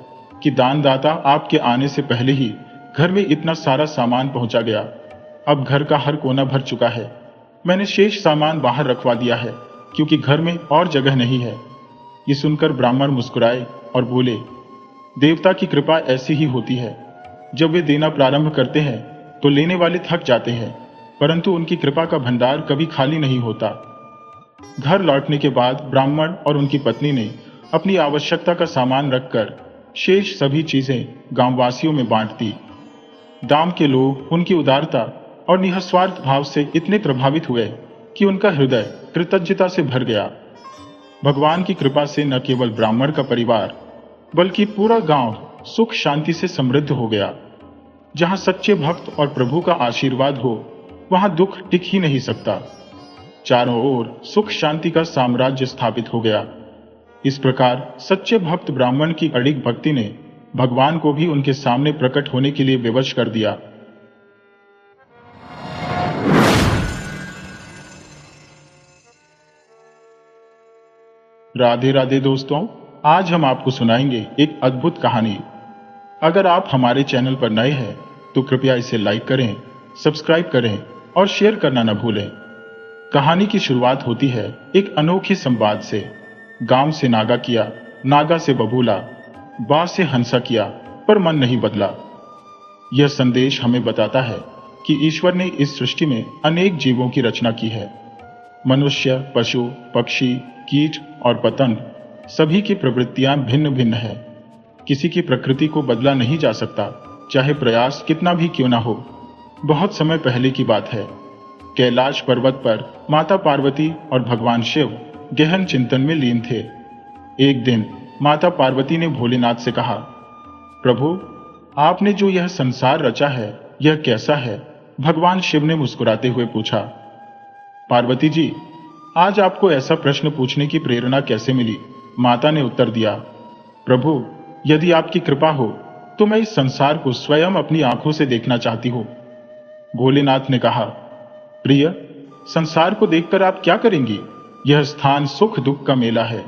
कि दानदाता आपके आने से पहले ही घर में इतना सारा सामान पहुंचा गया। अब घर का हर कोना भर चुका है। मैंने शेष सामान बाहर रखवा दिया है, क्योंकि घर में और जगह नहीं है। ये सुनकर ब्राह्मण मुस्कुराए और बोले, देवता की कृपा ऐसी ही होती है। जब वे देना प्रारंभ करते हैं तो लेने वाले थक जाते हैं, परंतु उनकी कृपा का भंडार कभी खाली नहीं होता। घर लौटने के बाद ब्राह्मण और उनकी पत्नी ने अपनी आवश्यकता का सामान रखकर शेष सभी चीजें गांववासियों में बांट दी। गांव के लोग उनकी उदारता और निःस्वार्थ भाव से इतने प्रभावित हुए कि उनका हृदय कृतज्ञता से भर गया। भगवान की कृपा से न केवल ब्राह्मण का परिवार बल्कि पूरा गांव सुख शांति से समृद्ध हो गया। जहां सच्चे भक्त और प्रभु का आशीर्वाद हो, वहां दुख टिक ही नहीं सकता। चारों ओर सुख शांति का साम्राज्य स्थापित हो गया। इस प्रकार सच्चे भक्त ब्राह्मण की अडिग भक्ति ने भगवान को भी उनके सामने प्रकट होने के लिए विवश कर दिया। राधे राधे दोस्तों, आज हम आपको सुनाएंगे एक अद्भुत कहानी। अगर आप हमारे चैनल पर नए हैं तो कृपया इसे लाइक करें, सब्सक्राइब करें और शेयर करना न भूलें। कहानी की शुरुआत होती है एक अनोखे संवाद से। गांव से नागा किया, नागा से बबूला, बा से हंसा किया, पर मन नहीं बदला। यह संदेश हमें बताता है कि ईश्वर ने इस सृष्टि में अनेक जीवों की रचना की है। मनुष्य, पशु, पक्षी, कीट और पतंग सभी की प्रवृत्तियां भिन्न भिन्न है। किसी की प्रकृति को बदला नहीं जा सकता, चाहे प्रयास कितना भी क्यों ना हो। बहुत समय पहले की बात है। कैलाश पर्वत पर माता पार्वती और भगवान शिव गहन चिंतन में लीन थे। एक दिन माता पार्वती ने भोलेनाथ से कहा, प्रभु, आपने जो यह संसार रचा है यह कैसा है? भगवान शिव ने मुस्कुराते हुए पूछा। पार्वती जी, आज आपको ऐसा प्रश्न पूछने की प्रेरणा कैसे मिली? माता ने उत्तर दिया, प्रभु, यदि आपकी कृपा हो तो मैं इस संसार को स्वयं अपनी आंखों से देखना चाहती हूँ। भोलेनाथ ने कहा, प्रिय, संसार को देखकर आप क्या करेंगी? यह स्थान सुख दुख का मेला है।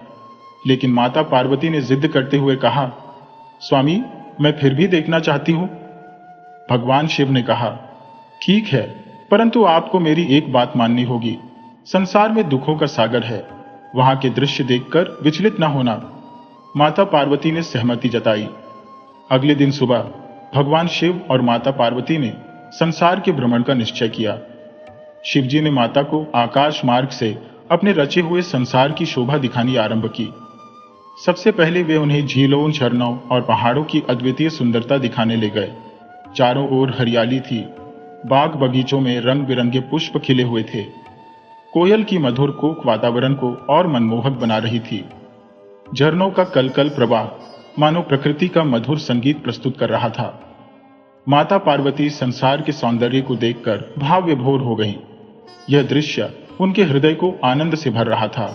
लेकिन माता पार्वती ने जिद करते हुए कहा, स्वामी, मैं फिर भी देखना चाहती हूं। भगवान शिव ने कहा, ठीक है, परंतु आपको मेरी एक बात माननी होगी। संसार में दुखों का सागर है, वहां के दृश्य देखकर विचलित न होना। माता पार्वती ने सहमति जताई। अगले दिन सुबह भगवान शिव और माता पार्वती ने संसार के भ्रमण का निश्चय किया। शिवजी ने माता को आकाश मार्ग से अपने रचे हुए संसार की शोभा दिखानी आरंभ की। सबसे पहले वे उन्हें झीलों, झरनों और पहाड़ों की अद्वितीय सुंदरता दिखाने ले गए। चारों ओर हरियाली थी। बाग बगीचों में रंग बिरंगे पुष्प खिले हुए थे। कोयल की मधुर कूक वातावरण को और मनमोहक बना रही थी। झरनों का कलकल प्रवाह मानो प्रकृति का मधुर संगीत प्रस्तुत कर रहा था। माता पार्वती संसार के सौंदर्य को देखकर भाव विभोर हो गईं। यह दृश्य उनके हृदय को आनंद से भर रहा था।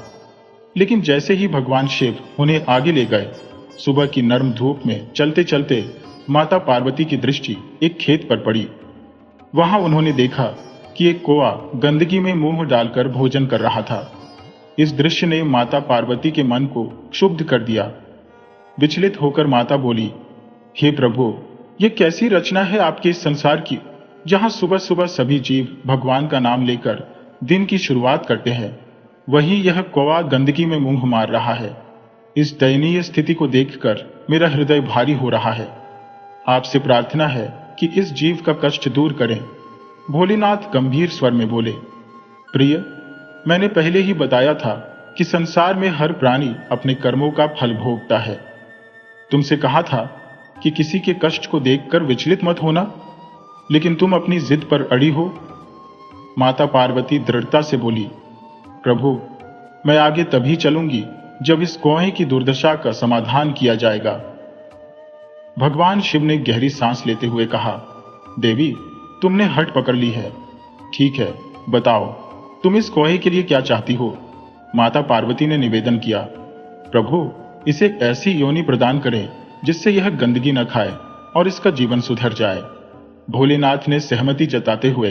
लेकिन जैसे ही भगवान शिव उन्हें आगे ले गए, सुबह की नर्म धूप में चलते चलते माता पार्वती की दृष्टि एक खेत पर पड़ी। वहां उन्होंने देखा कि एक कौआ गंदगी में मुंह डालकर भोजन कर रहा था। इस दृश्य ने माता पार्वती के मन को क्षुब्ध कर दिया। विचलित होकर माता बोली, हे प्रभु, ये कैसी रचना है आपके इस संसार की, जहां सुबह सुबह सभी जीव भगवान का नाम लेकर दिन की शुरुआत करते हैं, वहीं यह कौवा गंदगी में मुंह मार रहा है। इस दयनीय स्थिति को देखकर मेरा हृदय भारी हो रहा है। आपसे प्रार्थना है कि इस जीव का कष्ट दूर करें। भोलेनाथ गंभीर स्वर में बोले, प्रिय, मैंने पहले ही बताया था कि संसार में हर प्राणी अपने कर्मों का फल भोगता है। तुमसे कहा था कि किसी के कष्ट को देखकर विचलित मत होना, लेकिन तुम अपनी जिद पर अड़ी हो। माता पार्वती दृढ़ता से बोली, प्रभु, मैं आगे तभी चलूंगी जब इस कौए की दुर्दशा का समाधान किया जाएगा। भगवान शिव ने गहरी सांस लेते हुए कहा, देवी, तुमने हट पकड़ ली है। ठीक है, बताओ, तुम इस कौए के लिए क्या चाहती हो? माता पार्वती ने निवेदन किया, प्रभु, इसे ऐसी योनि प्रदान करें जिससे यह गंदगी न खाए और इसका जीवन सुधर जाए। भोलेनाथ ने सहमति जताते हुए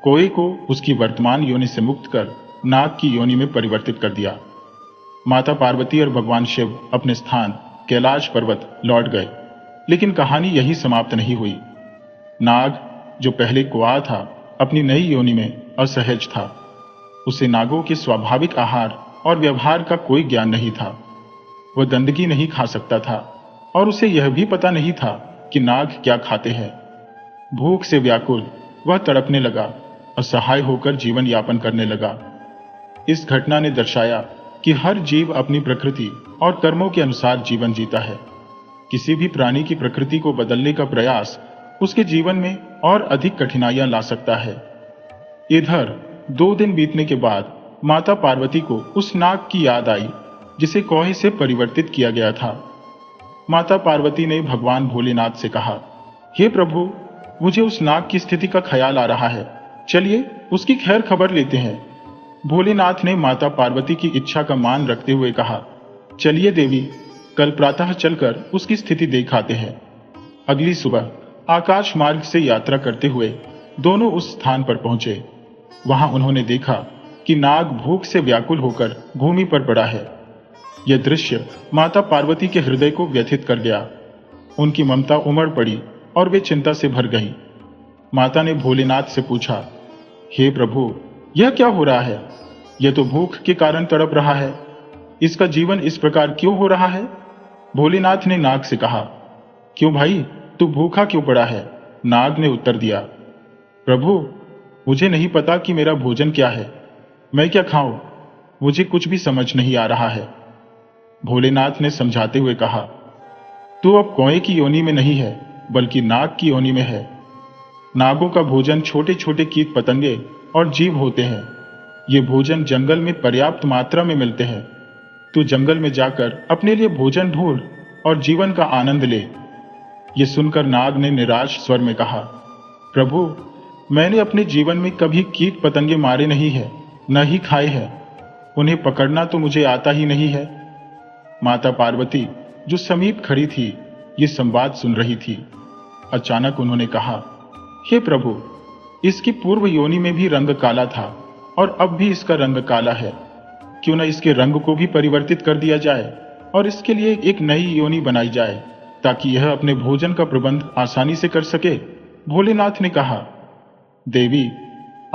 कौए को उसकी वर्तमान योनि से मुक्त कर नाग की योनि में परिवर्तित कर दिया। माता पार्वती और भगवान शिव अपने स्थान कैलाश पर्वत लौट गए। लेकिन कहानी यही समाप्त नहीं हुई। नाग, जो पहले कौआ था, अपनी नई योनि में असहज था। उसे नागों के स्वाभाविक आहार और व्यवहार का कोई ज्ञान नहीं था। वह गंदगी नहीं खा सकता था और उसे यह भी पता नहीं था कि नाग क्या खाते हैं। भूख से व्याकुल वह तड़पने लगा, असहाय होकर जीवन यापन करने लगा। इस घटना ने दर्शाया कि हर जीव अपनी प्रकृति और कर्मों के अनुसार जीवन जीता है। किसी भी प्राणी की प्रकृति को बदलने का प्रयास उसके जीवन में और अधिक कठिनाइयां ला सकता है। इधर 2 दिन बीतने के बाद माता पार्वती को उस नाग की याद आई जिसे कौए से परिवर्तित किया गया था। माता पार्वती ने भगवान भोलेनाथ से कहा, हे प्रभु, मुझे उस नाग की स्थिति का ख्याल आ रहा है, चलिए उसकी खैर खबर लेते हैं। भोलेनाथ ने माता पार्वती की इच्छा का मान रखते हुए कहा, चलिए देवी, कल प्रातः चलकर उसकी स्थिति देख आते हैं। अगली सुबह आकाश मार्ग से यात्रा करते हुए दोनों उस स्थान पर पहुंचे। वहां उन्होंने देखा कि नाग भूख से व्याकुल होकर भूमि पर पड़ा है। यह दृश्य माता पार्वती के हृदय को व्यथित कर गया। उनकी ममता उमड़ पड़ी और वे चिंता से भर गईं। माता ने भोलेनाथ से पूछा, हे प्रभु, यह क्या हो रहा है? यह तो भूख के कारण तड़प रहा है। इसका जीवन इस प्रकार क्यों हो रहा है? भोलेनाथ ने नाग से कहा, क्यों भाई, तू भूखा क्यों पड़ा है? नाग ने उत्तर दिया, प्रभु, मुझे नहीं पता कि मेरा भोजन क्या है, मैं क्या खाऊं, मुझे कुछ भी समझ नहीं आ रहा है। भोलेनाथ ने समझाते हुए कहा, तू अब कौए की योनि में नहीं है, बल्कि नाग की योनि में है। नागों का भोजन छोटे छोटे कीट पतंगे और जीव होते हैं। ये भोजन जंगल में पर्याप्त मात्रा में मिलते हैं। तू जंगल में जाकर अपने लिए भोजन ढूंढ और जीवन का आनंद ले। ये सुनकर नाग ने निराश स्वर में कहा, प्रभु, मैंने अपने जीवन में कभी कीट पतंगे मारे नहीं है, न ही खाए हैं। उन्हें पकड़ना तो मुझे आता ही नहीं है। माता पार्वती, जो समीप खड़ी थी, ये संवाद सुन रही थी। अचानक उन्होंने कहा, हे प्रभु, इसकी पूर्व योनि में भी रंग काला था और अब भी इसका रंग काला है। क्यों न इसके रंग को भी परिवर्तित कर दिया जाए और इसके लिए एक नई योनि बनाई जाए, ताकि यह अपने भोजन का प्रबंध आसानी से कर सके। भोलेनाथ ने कहा, देवी,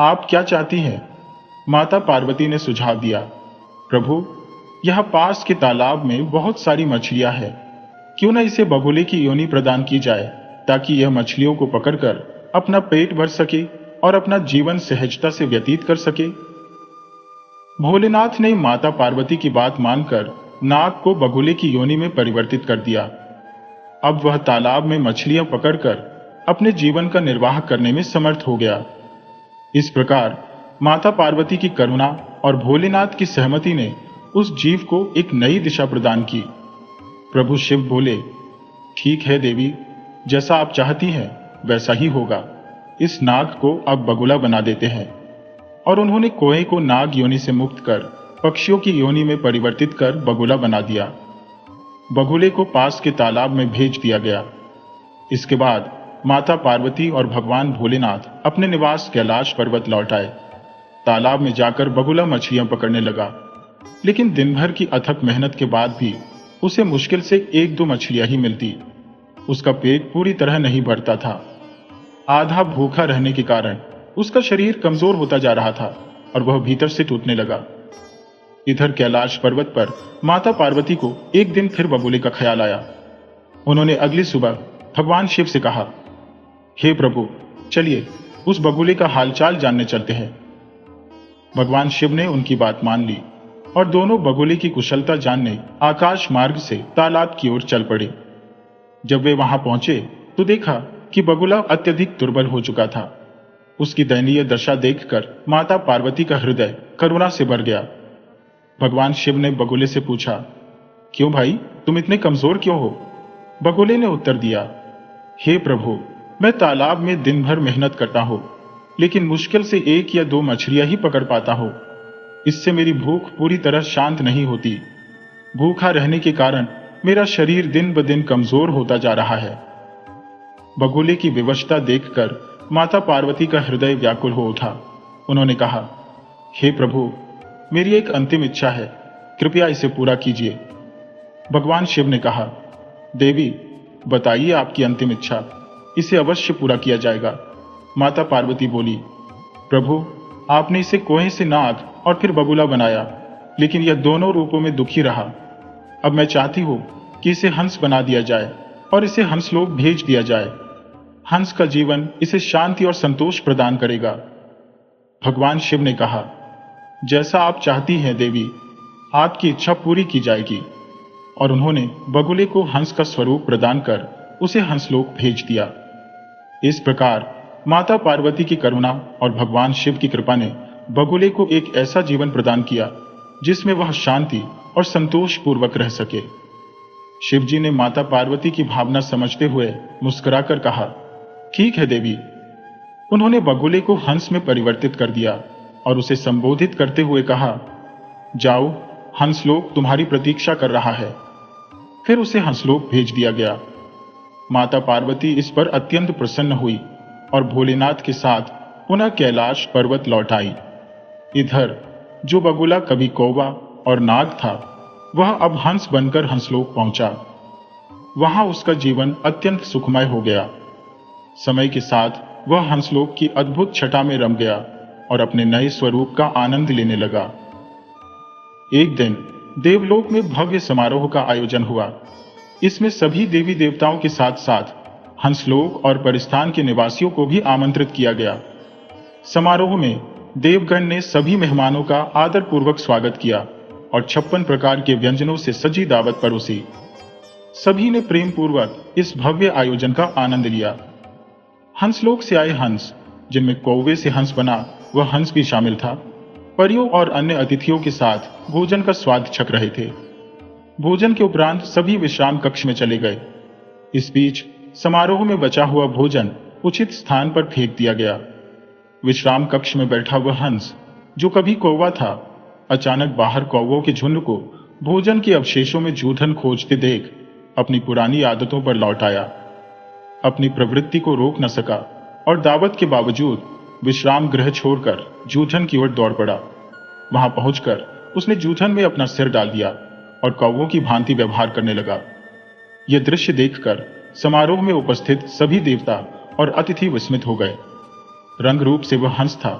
आप क्या चाहती हैं? माता पार्वती ने सुझाव दिया, प्रभु, यह पास के तालाब में बहुत सारी मछलियां हैं। क्यों न इसे बगुले की योनि प्रदान की जाए, ताकि यह मछलियों को पकड़कर अपना पेट भर सके और अपना जीवन सहजता से व्यतीत कर सके। भोलेनाथ ने माता पार्वती की बात मानकर नाग को बगुले की योनि में परिवर्तित कर दिया। अब वह तालाब में मछलियां पकड़कर अपने जीवन का निर्वाह करने में समर्थ हो गया। इस प्रकार माता पार्वती की करुणा और भोलेनाथ की सहमति ने उस जीव को एक नई दिशा प्रदान की। प्रभु शिव बोले, ठीक है देवी, जैसा आप चाहती हैं वैसा ही होगा। इस नाग को अब बगुला बना देते हैं। और उन्होंने कोए को नाग योनि से मुक्त कर पक्षियों की योनि में परिवर्तित कर बगुला बना दिया। बगुले को पास के तालाब में भेज दिया गया। इसके बाद माता पार्वती और भगवान भोलेनाथ अपने निवास कैलाश पर्वत लौट आए। तालाब में जाकर बगुला मछलियां पकड़ने लगा, लेकिन दिन भर की अथक मेहनत के बाद भी उसे मुश्किल से 1-2 मछलियां ही मिलती। उसका पेट पूरी तरह नहीं भरता था। आधा भूखा रहने के कारण उसका शरीर कमजोर होता जा रहा था और वह भीतर से टूटने लगा। इधर कैलाश पर्वत पर माता पार्वती को एक दिन फिर बगुले का ख्याल आया। उन्होंने अगली सुबह भगवान शिव से कहा, हे प्रभु, चलिए उस बगुले का हालचाल जानने चलते हैं। भगवान शिव ने उनकी बात मान ली और दोनों बगुले की कुशलता जानने आकाश मार्ग से तालाब की ओर चल पड़े। जब वे वहां पहुंचे तो देखा कि बगुला अत्यधिक दुर्बल हो चुका था। उसकी दयनीय दशा देखकर माता पार्वती का हृदय करुणा से भर गया। भगवान शिव ने बगुले से पूछा, क्यों भाई, तुम इतने कमजोर क्यों हो? बगुले ने उत्तर दिया, हे प्रभु, मैं तालाब में दिन भर मेहनत करता हूं, लेकिन मुश्किल से 1 या 2 मछलियां ही पकड़ पाता हूं। इससे मेरी भूख पूरी तरह शांत नहीं होती। भूखा रहने के कारण मेरा शरीर दिन ब दिन कमजोर होता जा रहा है। बगुले की विवशता देखकर माता पार्वती का हृदय व्याकुल हो उठा। उन्होंने कहा, हे प्रभु, मेरी एक अंतिम इच्छा है, कृपया इसे पूरा कीजिए। भगवान शिव ने कहा, देवी, बताइए आपकी अंतिम इच्छा, इसे अवश्य पूरा किया जाएगा। माता पार्वती बोली, प्रभु, आपने इसे कोहे से नाग और फिर बगुला बनाया, लेकिन यह दोनों रूपों में दुखी रहा। अब मैं चाहती हूं कि इसे हंस बना दिया जाए और इसे हंसलोक भेज दिया जाए। हंस का जीवन इसे शांति और संतोष प्रदान करेगा। भगवान शिव ने कहा, जैसा आप चाहती हैं देवी, आपकी इच्छा पूरी की जाएगी। और उन्होंने बगुले को हंस का स्वरूप प्रदान कर उसे हंसलोक भेज दिया। इस प्रकार माता पार्वती की करुणा और भगवान शिव की कृपा ने बगुले को एक ऐसा जीवन प्रदान किया जिसमें वह शांति और संतोष पूर्वक रह सके। शिवजी ने माता पार्वती की भावना समझते हुए मुस्कुराकर कहा, ठीक है देवी। उन्होंने बगुले को हंस में परिवर्तित कर दिया और उसे संबोधित करते हुए कहा, जाओ, हंसलोक तुम्हारी प्रतीक्षा कर रहा है। फिर उसे हंसलोक भेज दिया गया। माता पार्वती इस पर अत्यंत प्रसन्न हुई और भोलेनाथ के साथ पुनः कैलाश पर्वत लौट आई। इधर जो बगुला कभी कौवा और नाग था, वह अब हंस बनकर हंसलोक पहुंचा। वहां उसका जीवन अत्यंत सुखमय हो गया। समय के साथ वह हंसलोक की अद्भुत छटा में रम गया और अपने नए स्वरूप का आनंद लेने लगा। एक दिन देवलोक में भव्य समारोह का आयोजन हुआ। इसमें सभी देवी देवताओं के साथ साथ हंसलोक और परिस्थान के निवासियों को भी आमंत्रित किया गया। समारोह में देवगण ने सभी मेहमानों का आदरपूर्वक स्वागत किया और 56 प्रकार के व्यंजनों से सजी दावत परोसी। सभी ने प्रेम पूर्वक इस भव्य आयोजन का आनंद लिया। हंसलोक से आए हंस, जिनमें कौवे से हंस बना वह हंस भी शामिल था, परियों और अन्य अतिथियों के साथ भोजन का स्वाद चख रहे थे। भोजन के उपरांत सभी विश्राम कक्ष में चले गए। इस बीच समारोह में बचा हुआ भोजन उचित स्थान पर फेंक दिया गया। विश्राम कक्ष में बैठा वह हंस, जो कभी कौवा था, अचानक बाहर कौवों के झुंड को भोजन के अवशेषों में जूठन खोजते देख अपनी पुरानी आदतों पर लौट आया। अपनी प्रवृत्ति को रोक न सका और दावत के बावजूद विश्राम गृह छोड़कर जूठन की ओर दौड़ पड़ा। वहां पहुंचकर उसने जूठन में अपना सिर डाल दिया और कौवों की भांति व्यवहार करने लगा। यह दृश्य देखकर समारोह में उपस्थित सभी देवता और अतिथि विस्मित हो गए। रंग रूप से वह हंस था,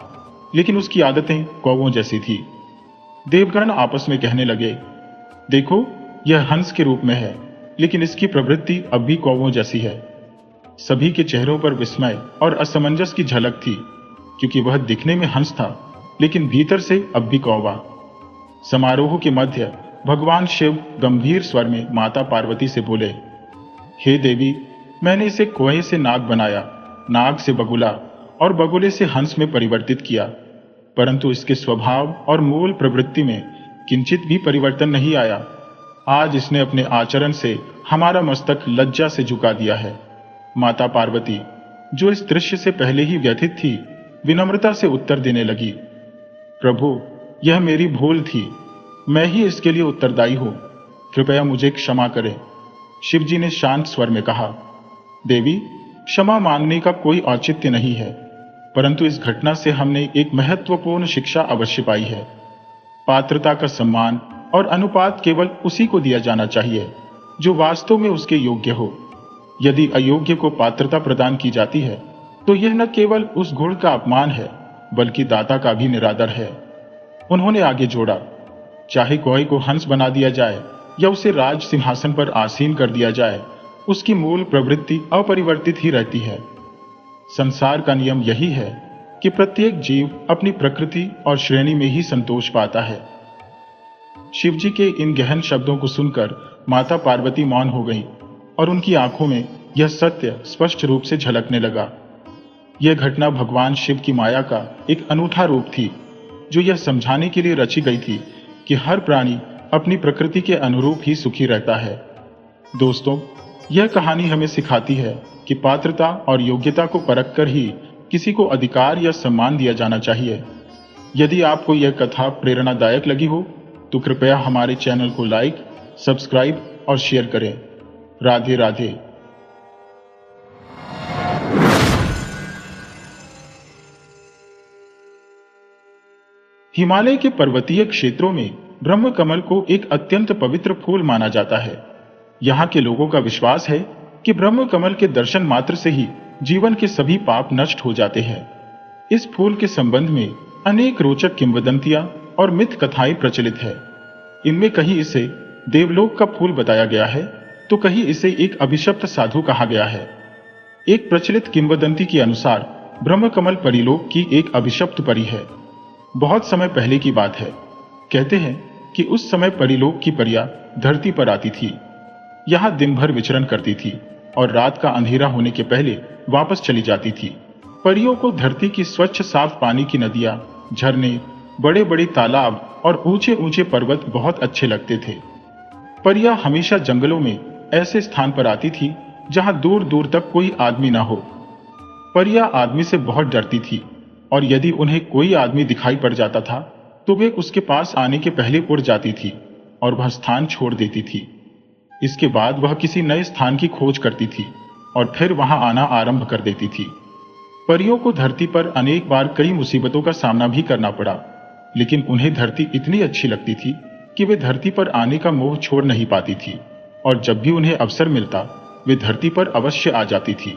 लेकिन उसकी आदतें कौवों जैसी थी। देवगण आपस में कहने लगे, देखो, यह हंस के रूप में है, लेकिन इसकी प्रवृत्ति अब भी कौवों जैसी है। सभी के चेहरों पर विस्मय और असमंजस की झलक थी, क्योंकि वह दिखने में हंस था, लेकिन भीतर से अब भी कौवा। समारोह के मध्य भगवान शिव गंभीर स्वर में माता पार्वती से बोले, हे देवी, मैंने इसे कुएं से नाग बनाया, नाग से बगुला और बगुले से हंस में परिवर्तित किया, परंतु इसके स्वभाव और मूल प्रवृत्ति में किंचित भी परिवर्तन नहीं आया। आज इसने अपने आचरण से हमारा मस्तक लज्जा से झुका दिया है। माता पार्वती, जो इस दृश्य से पहले ही व्यथित थी, विनम्रता से उत्तर देने लगी, प्रभु, यह मेरी भूल थी, मैं ही इसके लिए उत्तरदायी हूं, कृपया मुझे क्षमा करें। शिवजी ने शांत स्वर में कहा, देवी, क्षमा मांगने का कोई औचित्य नहीं है, परंतु इस घटना से हमने एक महत्वपूर्ण शिक्षा अवश्य पाई है। पात्रता का सम्मान और अनुपात केवल उसी को दिया जाना चाहिए जो वास्तव में उसके योग्य हो। यदि अयोग्य को पात्रता प्रदान की जाती है तो यह न केवल उस गुण का अपमान है, बल्कि दाता का भी निरादर है। उन्होंने आगे जोड़ा, चाहे कौवे को हंस बना दिया जाए या उसे राज सिंहासन पर आसीन कर दिया जाए, उसकी मूल प्रवृत्ति अपरिवर्तित ही रहती है। संसार का नियम यही है कि प्रत्येक जीव अपनी प्रकृति और श्रेणी में ही संतोष पाता है। शिवजी के इन गहन शब्दों को सुनकर माता पार्वती मौन हो गई और उनकी आंखों में यह सत्य स्पष्ट रूप से झलकने लगा। यह घटना भगवान शिव की माया का एक अनूठा रूप थी, जो यह समझाने के लिए रची गई थी कि हर प्राणी अपनी प्रकृति के अनुरूप ही सुखी रहता है। दोस्तों, यह कहानी हमें सिखाती है कि पात्रता और योग्यता को परखकर ही किसी को अधिकार या सम्मान दिया जाना चाहिए। यदि आपको यह कथा प्रेरणादायक लगी हो तो कृपया हमारे चैनल को लाइक, सब्सक्राइब और शेयर करें। राधे राधे। हिमालय के पर्वतीय क्षेत्रों में ब्रह्म कमल को एक अत्यंत पवित्र फूल माना जाता है। यहाँ के लोगों का विश्वास है कि ब्रह्म कमल के दर्शन मात्र से ही जीवन के सभी पाप नष्ट हो जाते हैं। इस फूल के संबंध में अनेक रोचक किंवदंतियां और मिथ कथाएं प्रचलित है। इनमें कहीं इसे देवलोक का फूल बताया गया है, तो कहीं इसे एक अभिशप्त साधु कहा गया है। एक प्रचलित किंवदंती के अनुसार ब्रह्म कमल परिलोक की एक अभिशप्त परी है। बहुत समय पहले की बात है। कहते हैं कि उस समय परिलोक की परियां धरती पर आती थी, यहां दिन भर विचरण करती थी और रात का अंधेरा होने के पहले वापस चली जाती थी। परियों को धरती की स्वच्छ साफ पानी की नदियां, झरने, बड़े बड़े तालाब और ऊंचे ऊंचे पर्वत बहुत अच्छे लगते थे। परियां हमेशा जंगलों में ऐसे स्थान पर आती थी जहां दूर दूर तक कोई आदमी ना हो। परियां आदमी से बहुत डरती थी और यदि उन्हें कोई आदमी दिखाई पड़ जाता था तो वे उसके पास आने के पहले उड़ जाती थी और वह स्थान छोड़ देती थी। इसके बाद वह किसी नए स्थान की खोज करती थी और फिर वहां आना आरंभ कर देती थी। परियों को धरती पर अनेक बार कई मुसीबतों का सामना भी करना पड़ा, लेकिन उन्हें धरती इतनी अच्छी लगती थी कि वे धरती पर आने का मोह छोड़ नहीं पाती थी और जब भी उन्हें अवसर मिलता वे धरती पर अवश्य आ जाती थी।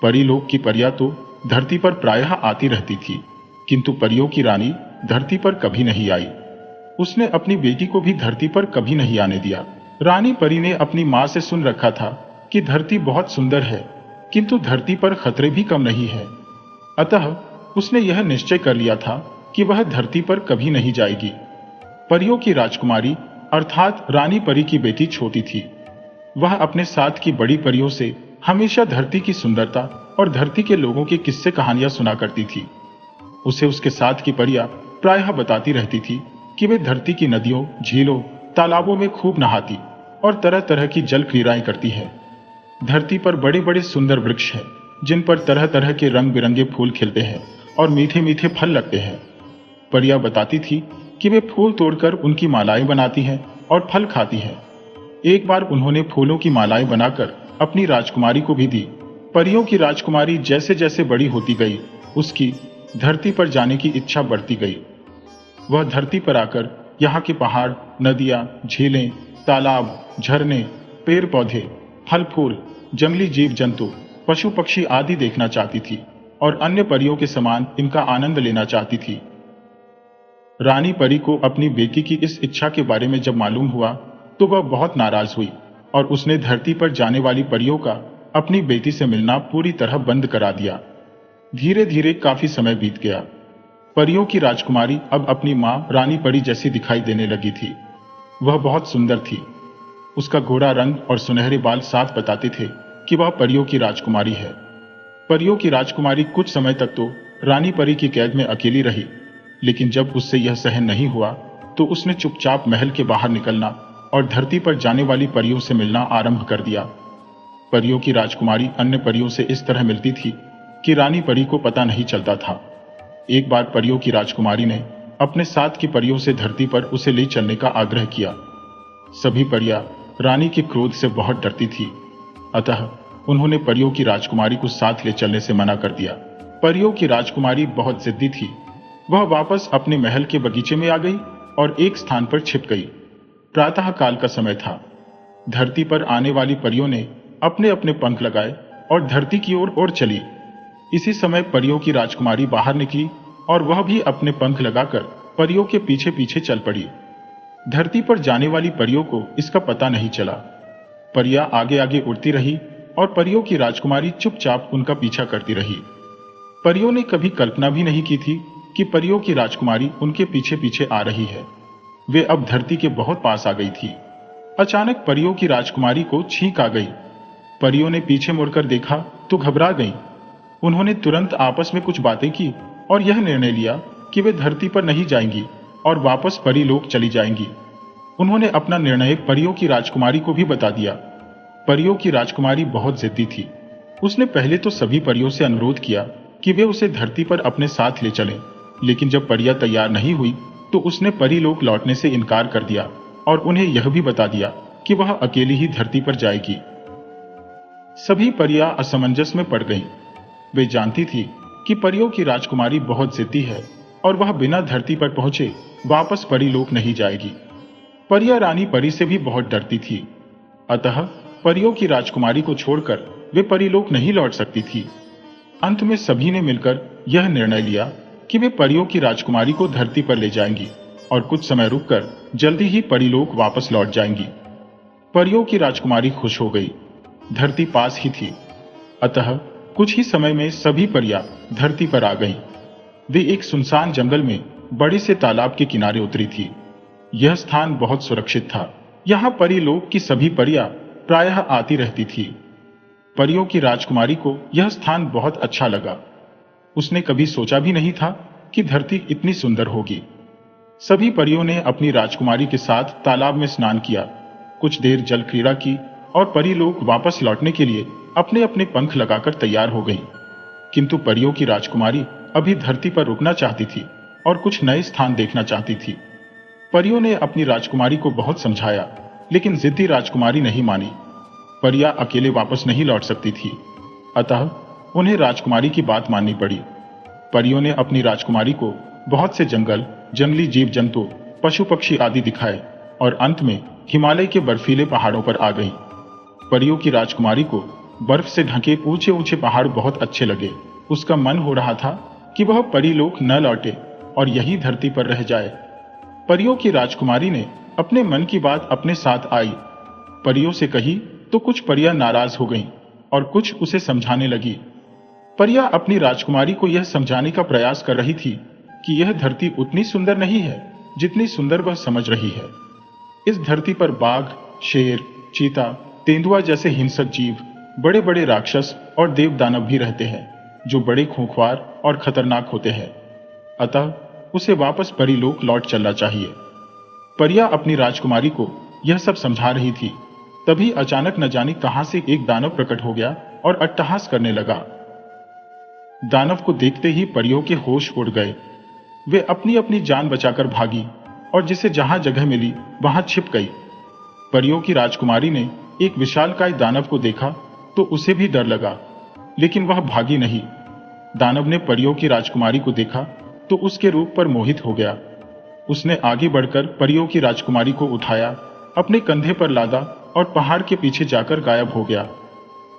परीलोक की परियां तो धरती पर प्रायः आती रहती थी, किंतु परियों की रानी धरती पर कभी नहीं आई। उसने अपनी बेटी को भी धरती पर कभी नहीं आने दिया। रानी परी ने अपनी मां से सुन रखा था कि धरती बहुत सुंदर है, किंतु धरती पर खतरे भी कम नहीं है। अतः उसने यह निश्चय कर लिया था कि वह धरती पर कभी नहीं जाएगी। परियों की राजकुमारी अर्थात रानी परी की बेटी छोटी थी। वह अपने साथ की बड़ी परियों से हमेशा धरती की सुंदरता और धरती के लोगों की किस्से कहानियां सुना करती थी। उसे उसके साथ की परियां प्रायः बताती रहती थी कि वे धरती की नदियों, झीलों, तालाबों में खूब नहाती और तरह तरह की जल क्रीड़ाएं करती है। धरती पर बड़े बड़े सुंदर वृक्ष हैं, जिन पर तरह तरह के रंग बिरंगे फूल खिलते हैं और मीठे मीठे फल लगते हैं। परियां बताती थी कि वे फूल तोड़कर उनकी मालाएं बनाती हैं और फल खाती हैं। एक बार उन्होंने फूलों की मालाएं बनाकर अपनी राजकुमारी को भी दी। परियों की राजकुमारी जैसे जैसे बड़ी होती गई, उसकी धरती पर जाने की इच्छा बढ़ती गई। वह धरती पर आकर यहाँ के पहाड़, नदियां, झीलें, तालाब, झरने, पेड़ पौधे, फल फूल, जंगली जीव जंतु, पशु पक्षी आदि देखना चाहती थी और अन्य परियों के समान इनका आनंद लेना चाहती थी। रानी परी को अपनी बेटी की इस इच्छा के बारे में जब मालूम हुआ तो वह बहुत नाराज हुई और उसने धरती पर जाने वाली परियों का अपनी बेटी से मिलना पूरी तरह बंद करा दिया। धीरे धीरे काफी समय बीत गया। परियों की राजकुमारी अब अपनी मां रानी परी जैसी दिखाई देने लगी थी। वह बहुत सुंदर थी। उसका गोरा रंग और सुनहरे बाल साफ बताते थे कि वह परियों की राजकुमारी है। परियों की राजकुमारी कुछ समय तक तो रानी परी की कैद में अकेली रही, लेकिन जब उससे यह सहन नहीं हुआ तो उसने चुपचाप महल के बाहर निकलना और धरती पर जाने वाली परियों से मिलना आरंभ कर दिया। परियों की राजकुमारी अन्य परियों से इस तरह मिलती थी कि रानी परी को पता नहीं चलता था। एक बार परियों की राजकुमारी ने अपने साथ की परियों से धरती पर उसे ले चलने का आग्रह किया। सभी परियां रानी के क्रोध से बहुत डरती थी, अतः उन्होंने परियों की राजकुमारी को साथ ले चलने से मना कर दिया। परियों की राजकुमारी बहुत जिद्दी थी। वह वापस अपने महल के बगीचे में आ गई और एक स्थान पर छिप गई। प्रातः काल का समय था। धरती पर आने वाली परियों ने अपने अपने पंख लगाए और धरती की ओर चली। इसी समय परियों की राजकुमारी बाहर निकली और वह भी अपने पंख लगाकर परियों के पीछे पीछे चल पड़ी। धरती पर जाने वाली परियों को इसका पता नहीं चला। परियां आगे आगे उड़ती रही और परियों की राजकुमारी चुपचाप उनका पीछा करती रही। परियों ने कभी कल्पना भी नहीं की थी कि परियों की राजकुमारी उनके पीछे पीछे आ रही है। वे अब धरती के बहुत पास आ गई थी। अचानक परियों की राजकुमारी को छींक आ गई। परियों ने पीछे मुड़कर देखा तो घबरा गईं। उन्होंने तुरंत आपस में कुछ बातें की और यह निर्णय लिया कि वे धरती पर नहीं जाएंगी और वापस परीलोक चली जाएंगी। उन्होंने अपना निर्णय परियों की राजकुमारी को भी बता दिया। परियों की राजकुमारी बहुत जिद्दी थी। उसने पहले तो सभी परियों से अनुरोध किया कि वे उसे धरती पर अपने साथ ले चलें, लेकिन जब परियां तैयार नहीं हुई तो उसने परीलोक लौटने से इनकार कर दिया और उन्हें यह भी बता दिया कि वह अकेली ही धरती पर जाएगी। सभी परियां असमंजस में पड़ गईं। वे जानती थी कि परियों की राजकुमारी बहुत जिद्दी है और वह बिना धरती पर पहुंचे वापस परीलोक नहीं जाएगी। परियां रानी परी से भी बहुत डरती थी, अतः परियों की राजकुमारी को छोड़कर वे परीलोक नहीं लौट सकती थी। अंत में सभी ने मिलकर यह निर्णय लिया कि वे परियों की राजकुमारी को धरती पर ले जाएंगी और कुछ समय रुककर जल्दी ही परीलोक वापस लौट जाएंगी। परियों की राजकुमारी खुश हो गई। धरती पास ही थी, अतः कुछ ही समय में सभी परियां धरती पर आ गईं। वे एक सुनसान जंगल में बड़े से तालाब के किनारे उतरी थी। यह स्थान बहुत सुरक्षित था। यहाँ परीलोक की सभी परियां प्रायः आती रहती थी। परियों की राजकुमारी को यह स्थान बहुत अच्छा लगा। उसने कभी सोचा भी नहीं था कि धरती इतनी सुंदर होगी। सभी परियों ने अपनी राजकुमारी के साथ तालाब में स्नान किया, कुछ देर जल क्रीड़ा की और परीलोक वापस लौटने के लिए अपने अपने पंख लगाकर तैयार हो गईं। किंतु परियों की राजकुमारी अभी धरती पर रुकना चाहती थी और कुछ नए स्थान देखना चाहती थी। परियों ने अपनी राजकुमारी को बहुत समझाया, लेकिन जिद्दी राजकुमारी नहीं मानी। परियां अकेले वापस नहीं लौट सकती थी, अतः उन्हें राजकुमारी की बात माननी पड़ी। परियों ने अपनी राजकुमारी को बहुत से जंगल, जंगली जीव जंतु, पशु पक्षी आदि दिखाए और अंत में हिमालय के बर्फीले पहाड़ों पर आ गईं। परियों की राजकुमारी को बर्फ से ढके ऊंचे ऊंचे पहाड़ बहुत अच्छे लगे। उसका मन हो रहा था कि वह परीलोक न लौटे और यही धरती पर रह जाए। परियों की राजकुमारी ने अपने मन की बात अपने साथ आई। परियों से कही तो कुछ परियां नाराज हो गईं और कुछ उसे समझाने लगी। परिया अपनी राजकुमारी को यह समझाने का प्रयास कर रही थी कि यह धरती उतनी सुंदर नहीं है जितनी सुंदर वह समझ रही है। इस धरती पर बाघ, शेर, चीता, तेंदुआ जैसे हिंसक जीव, बड़े बड़े राक्षस और देव दानव भी रहते हैं जो बड़े खूंखार और खतरनाक होते हैं। अतः उसे वापस परीलोक लौट चलना चाहिए। परिया अपनी राजकुमारी को यह सब समझा रही थी, तभी अचानक न जाने कहां से एक दानव प्रकट हो गया और अट्टहास करने लगा। दानव को देखते ही परियों के होश उड़ गए। वे अपनी अपनी जान बचाकर भागी और जिसे जहां जगह मिली वहां छिप गई। परियों की राजकुमारी ने एक विशालकाय दानव को देखा तो उसे भी डर लगा, लेकिन वह भागी नहीं। दानव ने परियों की राजकुमारी को देखा तो उसके रूप पर मोहित हो गया। उसने आगे बढ़कर परियों की राजकुमारी को उठाया, अपने कंधे पर लादा और पहाड़ के पीछे जाकर गायब हो गया।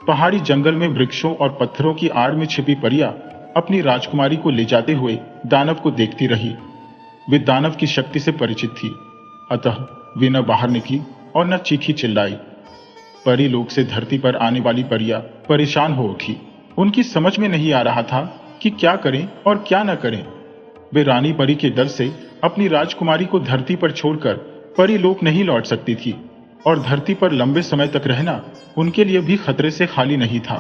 पहाड़ी जंगल में वृक्षों और पत्थरों की आड़ में छिपी परिया अपनी राजकुमारी को ले जाते हुए दानव को देखती रही। वे दानव की शक्ति से परिचित थी, अतः वे न बाहर निकली और न चीखी चिल्लाई। परी लोक से धरती पर आने वाली परिया परेशान हो उठी। उनकी समझ में नहीं आ रहा था कि क्या करें और क्या न करें। वे रानी परी के डर से अपनी राजकुमारी को धरती पर छोड़कर परी लोक नहीं लौट सकती थी और धरती पर लंबे समय तक रहना उनके लिए भी खतरे से खाली नहीं था।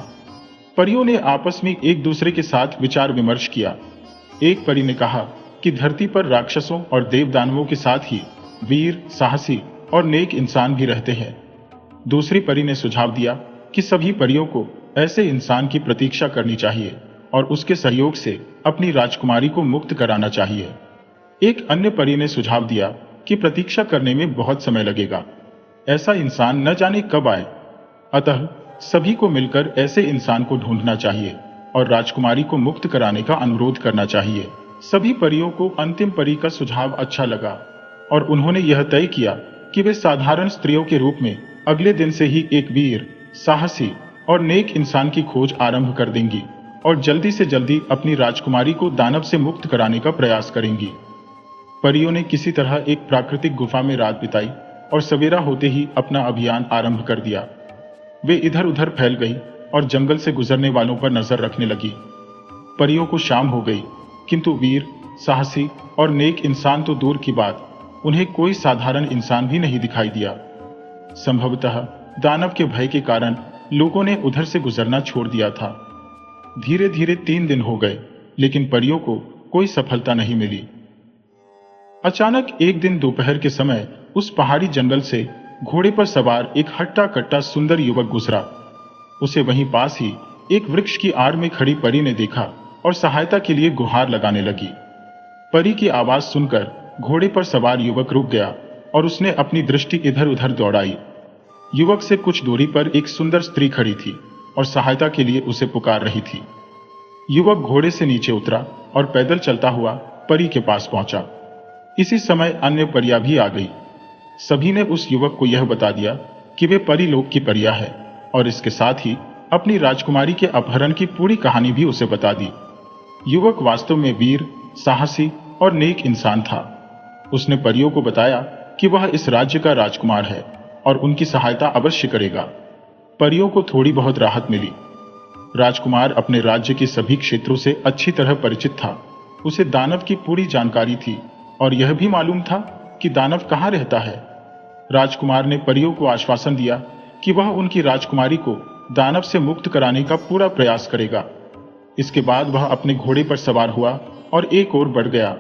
परियों ने आपस में एक दूसरे के साथ विचार विमर्श किया। एक परी ने कहा कि धरती पर राक्षसों और देवदानवों के साथ ही वीर, साहसी और नेक इंसान भी रहते हैं। दूसरी परी ने सुझाव दिया कि सभी परियों को ऐसे इंसान की प्रतीक्षा करनी चाहिए और उसके सहयोग से अपनी राजकुमारी को मुक्त कराना चाहिए। एक अन्य परी ने सुझाव दिया कि प्रतीक्षा करने में बहुत समय लगेगा, ऐसा इंसान न जाने कब आए, अतः सभी को मिलकर ऐसे इंसान को ढूंढना चाहिए और राजकुमारी को मुक्त कराने का अनुरोध करना चाहिए। सभी परियों को अंतिम परी का सुझाव अच्छा लगा और उन्होंने यह तय किया कि वे साधारण स्त्रियों के रूप में अगले दिन से ही एक वीर, साहसी और नेक इंसान की खोज आरंभ कर देंगी और जल्दी से जल्दी अपनी राजकुमारी को दानव से मुक्त कराने का प्रयास करेंगी। परियों ने किसी तरह एक प्राकृतिक गुफा में रात बिताई और सवेरा होते ही अपना अभियान आरंभ कर दिया। वे इधर उधर फैल गई और जंगल से गुजरने वालों पर नजर रखने लगी। परियों को शाम हो गई, किंतु वीर, साहसी और नेक इंसान तो दूर की बात, उन्हें कोई साधारण इंसान भी नहीं दिखाई दिया। संभवतः दानव के भय के कारण लोगों ने उधर से गुजरना छोड़ दिया था। धीरे धीरे 3 दिन हो गए, लेकिन परियों को कोई सफलता नहीं मिली। अचानक एक दिन दोपहर के समय उस पहाड़ी जंगल से घोड़े पर सवार एक हट्टा कट्टा सुंदर युवक गुजरा। उसे वहीं पास ही एक वृक्ष की आड़ में खड़ी परी ने देखा और सहायता के लिए गुहार लगाने लगी। परी की आवाज सुनकर घोड़े पर सवार युवक रुक गया और उसने अपनी दृष्टि इधर उधर दौड़ाई। युवक से कुछ दूरी पर एक सुंदर स्त्री खड़ी थी और सहायता के लिए उसे पुकार रही थी। युवक घोड़े से नीचे उतरा और पैदल चलता हुआ परी के पास पहुंचा। इसी समय अन्य परियां भी आ गई। सभी ने उस युवक को यह बता दिया कि वे परी लोक की परियां है और इसके साथ ही अपनी राजकुमारी के अपहरण की पूरी कहानी भी उसे बता दी। युवक वास्तव में वीर, साहसी और नेक इंसान था। उसने परियों को बताया कि वह इस राज्य का राजकुमार है और उनकी सहायता अवश्य करेगा। परियों को थोड़ी बहुत राहत मिली। राजकुमार अपने राज्य के सभी क्षेत्रों से अच्छी तरह परिचित था। उसे दानव की पूरी जानकारी थी और यह भी मालूम था कि दानव कहाँ रहता है। राजकुमार ने परियों को आश्वासन दिया कि वह उनकी राजकुमारी को दानव से मुक्त कराने का पूरा प्रयास करेगा। इसके बाद वह अपने घोड़े पर सवार हुआ और एक ओर बढ़ गया।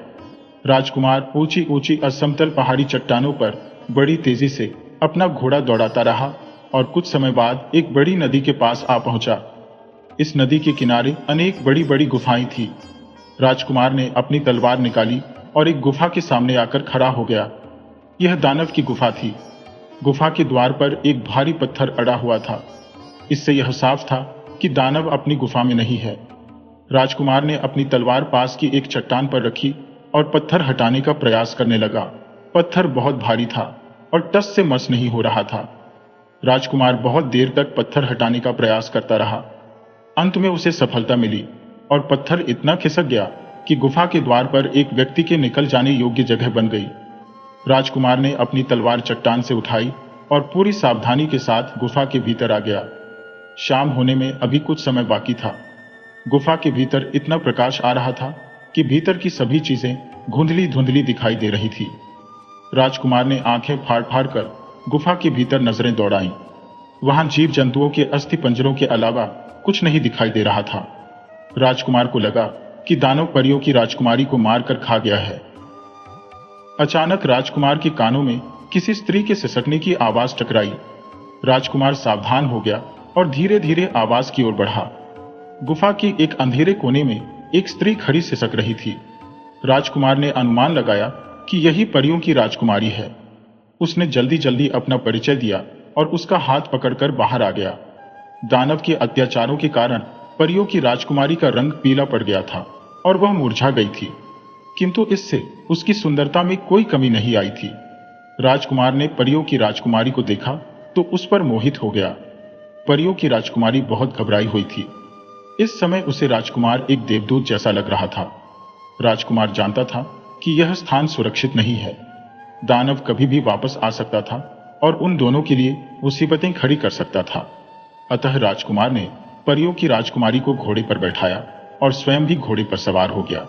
राजकुमार ऊंची ऊंची असमतल पहाड़ी चट्टानों पर बड़ी तेजी से अपना घोड़ा दौड़ाता रहा और कुछ समय बाद एक बड़ी नदी के पास आ पहुंचा। इस नदी के किनारे अनेक बड़ी बड़ी गुफाएं थी। राजकुमार ने अपनी तलवार निकाली और एक गुफा के सामने आकर खड़ा हो गया। यह दानव की गुफा थी। गुफा के द्वार पर एक भारी पत्थर अड़ा हुआ था। इससे यह साफ था कि दानव अपनी गुफा में नहीं है। राजकुमार ने अपनी तलवार पास की एक चट्टान पर रखी और पत्थर हटाने का प्रयास करने लगा। पत्थर बहुत भारी था और टस से मस नहीं हो रहा था। राजकुमार बहुत देर तक पत्थर हटाने का प्रयास करता रहा। अंत में उसे सफलता मिली और पत्थर इतना खिसक गया कि गुफा के द्वार पर एक व्यक्ति के निकल जाने योग्य जगह बन गई। राजकुमार ने अपनी तलवार चट्टान से उठाई और पूरी सावधानी के साथ गुफा के भीतर आ गया। शाम होने में अभी कुछ समय बाकी था। गुफा के भीतर इतना प्रकाश आ रहा था कि भीतर की सभी चीजें धुंधली धुंधली दिखाई दे रही थी। राजकुमार ने आंखें फाड़ फाड़ कर गुफा के भीतर नजरें दौड़ाईं। वहां जीव जंतुओं के अस्थि पंजरों के अलावा कुछ नहीं दिखाई दे रहा था। राजकुमार को लगा कि दानव परियों की राजकुमारी को मारकर खा गया है। अचानक राजकुमार के कानों में किसी स्त्री के सिसकने की आवाज टकराई। राजकुमार सावधान हो गया और धीरे धीरे आवाज की ओर बढ़ा। गुफा की एक अंधेरे कोने में एक स्त्री खड़ी सिसक रही थी। राजकुमार ने अनुमान लगाया कि यही परियों की राजकुमारी है। उसने जल्दी जल्दी अपना परिचय दिया और उसका हाथ पकड़कर बाहर आ गया। दानव के अत्याचारों के कारण परियों की राजकुमारी का रंग पीला पड़ गया था और वह मुरझा गई थी, किंतु इससे उसकी सुंदरता में कोई कमी नहीं आई थी। राजकुमार ने परियों की राजकुमारी को देखा तो उस पर मोहित हो गया। परियों की राजकुमारी बहुत घबराई हुई थी। इस समय उसे राजकुमार एक देवदूत जैसा लग रहा था। राजकुमार जानता था कि यह स्थान सुरक्षित नहीं है। दानव कभी भी वापस आ सकता था और उन दोनों के लिए मुसीबतें खड़ी कर सकता था। अतः राजकुमार ने परियों की राजकुमारी को घोड़े पर बैठाया और स्वयं भी घोड़े पर सवार हो गया।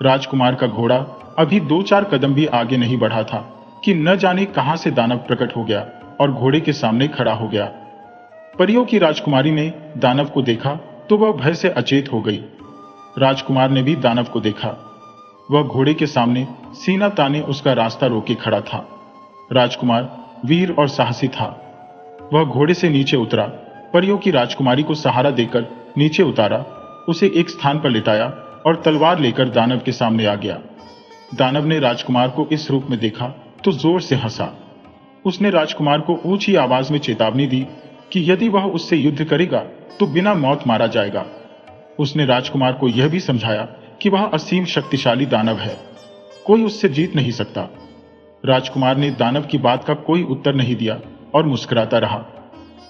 राजकुमार का घोड़ा अभी 2-4 कदम भी आगे नहीं बढ़ा था कि न जाने कहां से दानव प्रकट हो गया और घोड़े के सामने खड़ा हो गया। परियों की राजकुमारी ने दानव को देखा तो वह भय से अचेत हो गई। राजकुमार ने भी दानव को देखा। वह घोड़े के सामने सीना ताने उसका रास्ता रोके खड़ा था। राजकुमार वीर और साहसी था। वह घोड़े से नीचे उतरा, परियों की राजकुमारी को सहारा देकर नीचे उतारा, उसे एक स्थान पर लिटाया और तलवार लेकर दानव के सामने आ गया। दानव ने राजकुमार को इस रूप में देखा तो जोर से हंसा। उसने राजकुमार को ऊंची आवाज में चेतावनी दी कि यदि वह उससे युद्ध करेगा तो बिना मौत मारा जाएगा। उसने राजकुमार को यह भी समझाया कि वह असीम शक्तिशाली दानव है, कोई उससे जीत नहीं सकता। राजकुमार ने दानव की बात का कोई उत्तर नहीं दिया और मुस्कुराता रहा।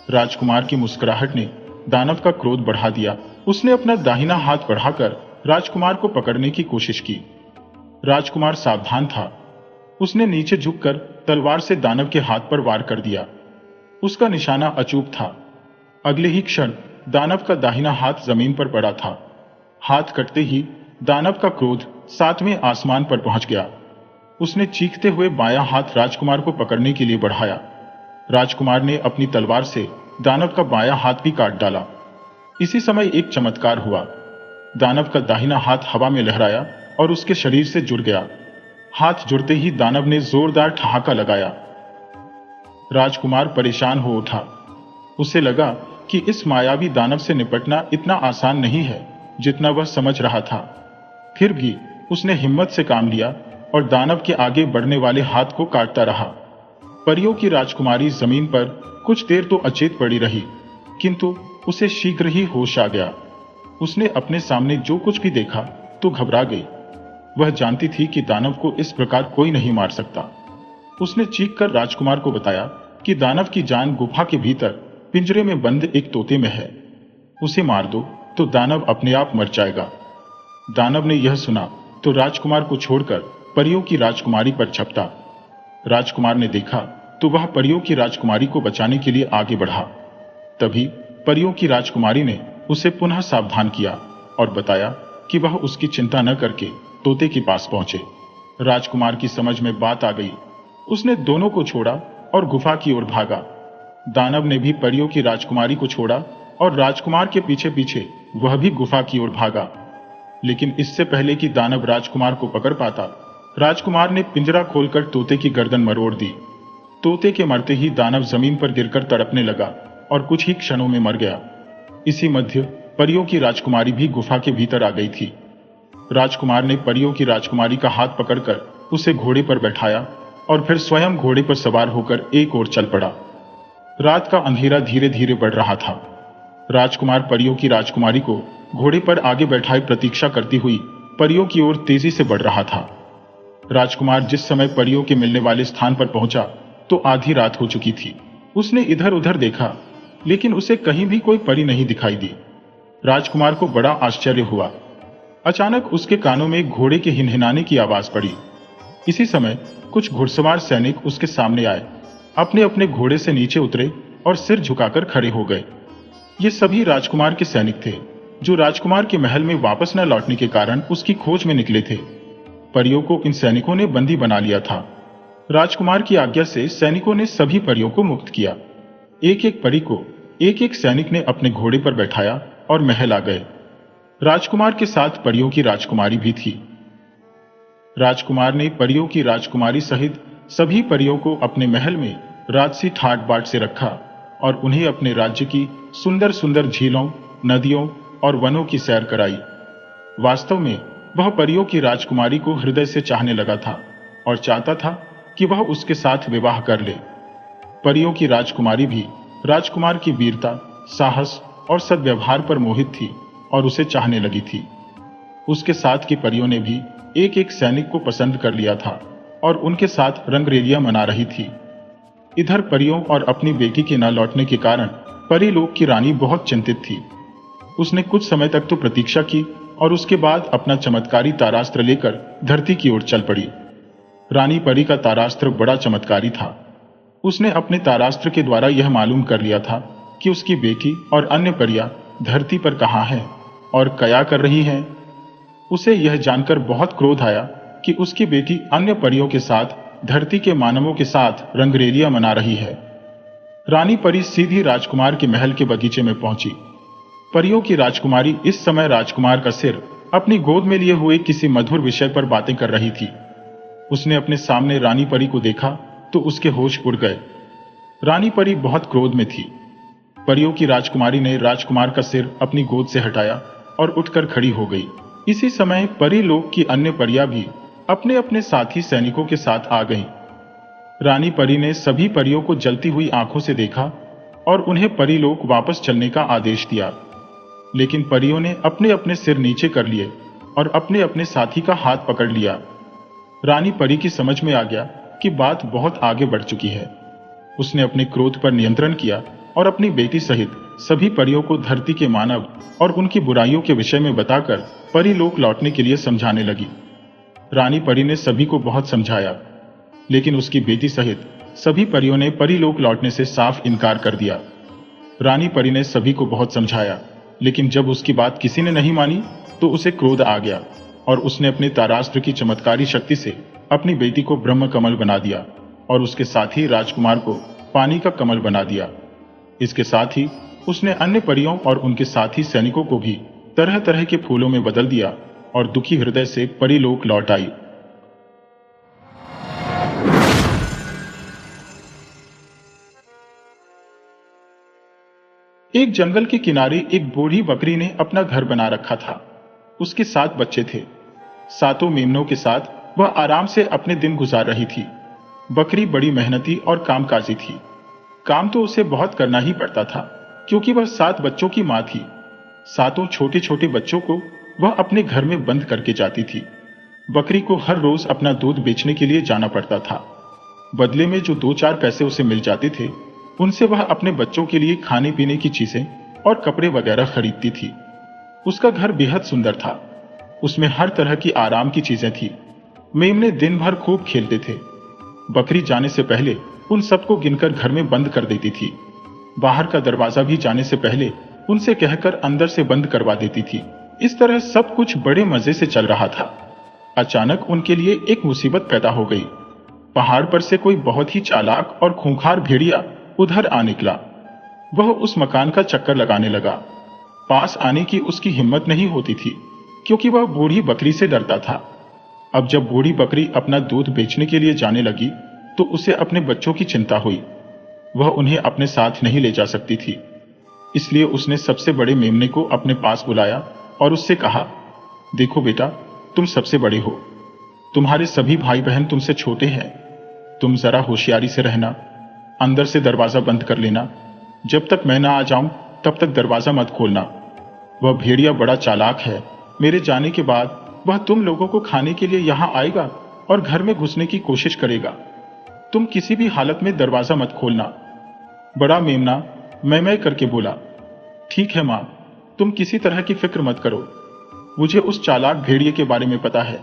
राजकुमार की मुस्कुराहट ने दानव का क्रोध बढ़ा दिया। उसने अपना दाहिना हाथ बढ़ाकर राजकुमार को पकड़ने की कोशिश की। राजकुमार सावधान था। उसने नीचे झुककर तलवार से दानव के हाथ पर वार कर दिया। उसका निशाना अचूक था। अगले ही क्षण दानव का दाहिना हाथ जमीन पर पड़ा था। हाथ कटते ही दानव का क्रोध 7वें आसमान पर पहुंच गया। उसने चीखते हुए बायां हाथ राजकुमार को पकड़ने के लिए बढ़ाया। राजकुमार ने अपनी तलवार से दानव का बायां हाथ भी काट डाला। इसी समय एक चमत्कार हुआ। दानव का दाहिना हाथ हवा में लहराया और उसके शरीर से जुड़ गया। हाथ जुड़ते ही दानव ने जोरदार ठहाका लगाया। राजकुमार परेशान हो उठा। उसे लगा कि इस मायावी दानव से निपटना इतना आसान नहीं है जितना वह समझ रहा था। फिर भी उसने हिम्मत से काम लिया और दानव के आगे बढ़ने वाले हाथ को काटता रहा। परियों की राजकुमारी जमीन पर कुछ देर तो अचेत पड़ी रही, किंतु उसे शीघ्र ही होश आ गया। उसने अपने सामने जो कुछ भी देखा तो घबरा गई। वह जानती थी कि दानव को इस प्रकार कोई नहीं मार सकता। उसने चीखकर राजकुमार को बताया कि दानव की जान गुफा के भीतर पिंजरे में बंद एक तोते में है। उसे मार दो तो दानव अपने आप मर जाएगा। दानव ने यह सुना तो राजकुमार को छोड़कर परियों की राजकुमारी पर झपटा। राजकुमार ने देखा तो वह परियों की राजकुमारी को बचाने के लिए आगे बढ़ा। तभी परियों की राजकुमारी ने उसे पुनः सावधान किया और बताया कि वह उसकी चिंता न करके तोते के पास पहुंचे। राजकुमार की समझ में बात आ गई। उसने दोनों को छोड़ा और गुफा की ओर भागा। दानव ने भी परियों की राजकुमारी को छोड़ा और राजकुमार के पीछे पीछे वह भी गुफा की ओर भागा। लेकिन इससे पहले कि दानव राजकुमार को पकड़ पाता, राजकुमार ने पिंजरा खोलकर तोते की गर्दन मरोड़ दी। तोते के मरते ही दानव जमीन पर गिरकर तड़पने लगा और कुछ ही क्षणों में मर गया। इसी मध्य परियों की राजकुमारी भी गुफा के भीतर आ गई थी। राजकुमार ने परियों की राजकुमारी का हाथ पकड़कर उसे घोड़े पर बैठाया और फिर स्वयं घोड़े पर सवार होकर एक ओर चल पड़ा। रात का अंधेरा धीरे धीरे बढ़ रहा था। राजकुमार परियों की राजकुमारी को घोड़े पर आगे बैठाए प्रतीक्षा करती हुई परियों की ओर तेजी से बढ़ रहा था। राजकुमार जिस समय परियों के मिलने वाले स्थान पर पहुंचा तो आधी रात हो चुकी थी। उसने इधर उधर देखा, लेकिन उसे कहीं भी कोई परी नहीं दिखाई दी। राजकुमार को बड़ा आश्चर्य हुआ। अचानक उसके कानों में घोड़े के हिनहिनाने की आवाज पड़ी। इसी समय कुछ घुड़सवार सैनिक उसके सामने आए, अपने अपने घोड़े से नीचे उतरे और सिर झुकाकर खड़े हो गए। ये सभी राजकुमार के सैनिक थे। जो राजकुमार के महल में वापस न लौटने के कारण उसकी खोज में निकले थे। परियों को इन सैनिकों ने बंदी बना लिया था। राजकुमार की आज्ञा से सैनिकों ने सभी परियों को मुक्त किया। एक एक परी को एक एक सैनिक ने अपने घोड़े पर बैठाया और महल आ गए। राजकुमार के साथ परियों की राजकुमारी भी थी। राजकुमार ने परियों की राजकुमारी सहित सभी परियों को अपने महल में राजसी ठाट बाट से रखा और उन्हें अपने राज्य की सुंदर सुंदर झीलों, नदियों और वनों की सैर कराई। वास्तव में वह परियों की राजकुमारी को हृदय से चाहने लगा था और चाहता था कि वह उसके साथ विवाह कर ले। परियों की राजकुमारी भी राजकुमार की वीरता, साहस और सद्व्यवहार पर मोहित थी और उसे चाहने लगी थी। उसके साथ की परियों ने भी एक एक सैनिक को पसंद कर लिया था और उनके साथ रंगरेलियां मना रही थी। इधर परियों और अपनी बेटी के न लौटने के कारण परीलोक की रानी बहुत चिंतित थी। उसने कुछ समय तक तो प्रतीक्षा की और उसके बाद अपना चमत्कारी तारास्त्र लेकर धरती की ओर चल पड़ी। रानी परी का तारास्त्र बड़ा चमत्कारी था। उसने अपने तारास्त्र के द्वारा यह मालूम कर लिया था कि उसकी बेटी और अन्य परियां धरती पर कहाँ हैं और क्या कर रही हैं। उसे यह जानकर बहुत क्रोध आया कि उसकी बेटी अन्य परियों के साथ धरती के मानवों के साथ रंगरेलियां मना रही है। रानी परी सीधी राजकुमार के महल के बगीचे में पहुंची। परियों की राजकुमारी इस समय राजकुमार का सिर अपनी गोद में लिए हुए किसी मधुर विषय पर बातें कर रही थी। उसने अपने सामने रानी परी को देखा तो उसके होश उड़ गए। रानी परी बहुत क्रोध में थी। परियों की राजकुमारी ने राजकुमार का सिर अपनी गोद से हटाया और उठकर खड़ी हो गई। इसी समय परीलोक की अन्य परियां भी अपने अपने साथी सैनिकों के साथ आ गईं। रानी परी ने सभी परियों को जलती हुई आंखों से देखा और उन्हें परीलोक वापस चलने का आदेश दिया। लेकिन परियों ने अपने अपने सिर नीचे कर लिए और अपने अपने साथी का हाथ पकड़ लिया। रानी परी की समझ में आ गया कि बात बहुत आगे बढ़ चुकी है। उसने अपने क्रोध पर नियंत्रण किया और अपनी बेटी सहित सभी परियों को धरती के मानव और उनकी बुराइयों के विषय में बताकर परीलोक लौटने के लिए समझाने लगी। रानी परी ने सभी को बहुत समझाया, लेकिन उसकी बेटी सहित सभी परियों ने परीलोक लौटने से साफ इनकार कर दिया। रानी परी ने सभी को बहुत समझाया, लेकिन जब उसकी बात किसी ने नहीं मानी तो उसे क्रोध आ गया और उसने अपने तारास्त्र की चमत्कारी शक्ति से अपनी बेटी को ब्रह्म कमल बना दिया और उसके साथ ही राजकुमार को पानी का कमल बना दिया। इसके साथ ही उसने अन्य परियों और उनके साथी सैनिकों को भी तरह तरह के फूलों में बदल दिया और दुखी हृदय से परीलोक लौट आई। एक जंगल के किनारे एक बूढ़ी बकरी ने अपना घर बना रखा था। उसके 7 बच्चे थे। 7 मेमनों के साथ वह आराम से अपने दिन गुजार रही थी। बकरी बड़ी मेहनती और कामकाजी थी। काम तो उसे बहुत करना ही पड़ता था, क्योंकि वह 7 बच्चों की मां थी। 7 छोटे छोटे बच्चों को वह अपने घर में बंद करके जाती थी। बकरी को हर रोज अपना दूध बेचने के लिए जाना पड़ता था। बदले में जो 2-4 पैसे उसे मिल जाते थे, उनसे वह अपने बच्चों के लिए खाने पीने की चीजें और कपड़े वगैरह खरीदती थी। उसका घर बेहद सुंदर था। उसमें हर तरह की आराम की चीजें थी। मेमने दिन भर खूब खेलते थे। बकरी जाने से पहले उन सबको गिनकर घर में बंद कर देती थी। बाहर का दरवाजा भी जाने से पहले उनसे कहकर अंदर से बंद करवा देती थी। इस तरह सब कुछ बड़े मजे से चल रहा था। अचानक उनके लिए एक मुसीबत पैदा हो गई। पहाड़ पर से कोई बहुत ही चालाक और खूंखार भेड़िया उधर आ निकला। वह उस मकान का चक्कर लगाने लगा। पास आने की उसकी हिम्मत नहीं होती थी, क्योंकि वह बूढ़ी बकरी से डरता था। अब जब बूढ़ी बकरी अपना दूध बेचने के लिए जाने लगी तो उसे अपने बच्चों की चिंता हुई। वह उन्हें अपने साथ नहीं ले जा सकती थी। इसलिए उसने सबसे बड़े मेमने को अपने पास बुलाया और उससे कहा, देखो बेटा, तुम सबसे बड़े हो। तुम्हारे सभी भाई बहन तुमसे छोटे हैं। तुम जरा होशियारी से रहना। अंदर से दरवाजा बंद कर लेना। जब तक मैं ना आ जाऊं तब तक दरवाजा मत खोलना। वह भेड़िया बड़ा चालाक है। मेरे जाने के बाद वह तुम लोगों को खाने के लिए यहां आएगा और घर में घुसने की कोशिश करेगा। तुम किसी भी हालत में दरवाजा मत खोलना। बड़ा मेमना मैं करके बोला, ठीक है मां, तुम किसी तरह की फिक्र मत करो। मुझे उस चालाक भेड़िए के बारे में पता है।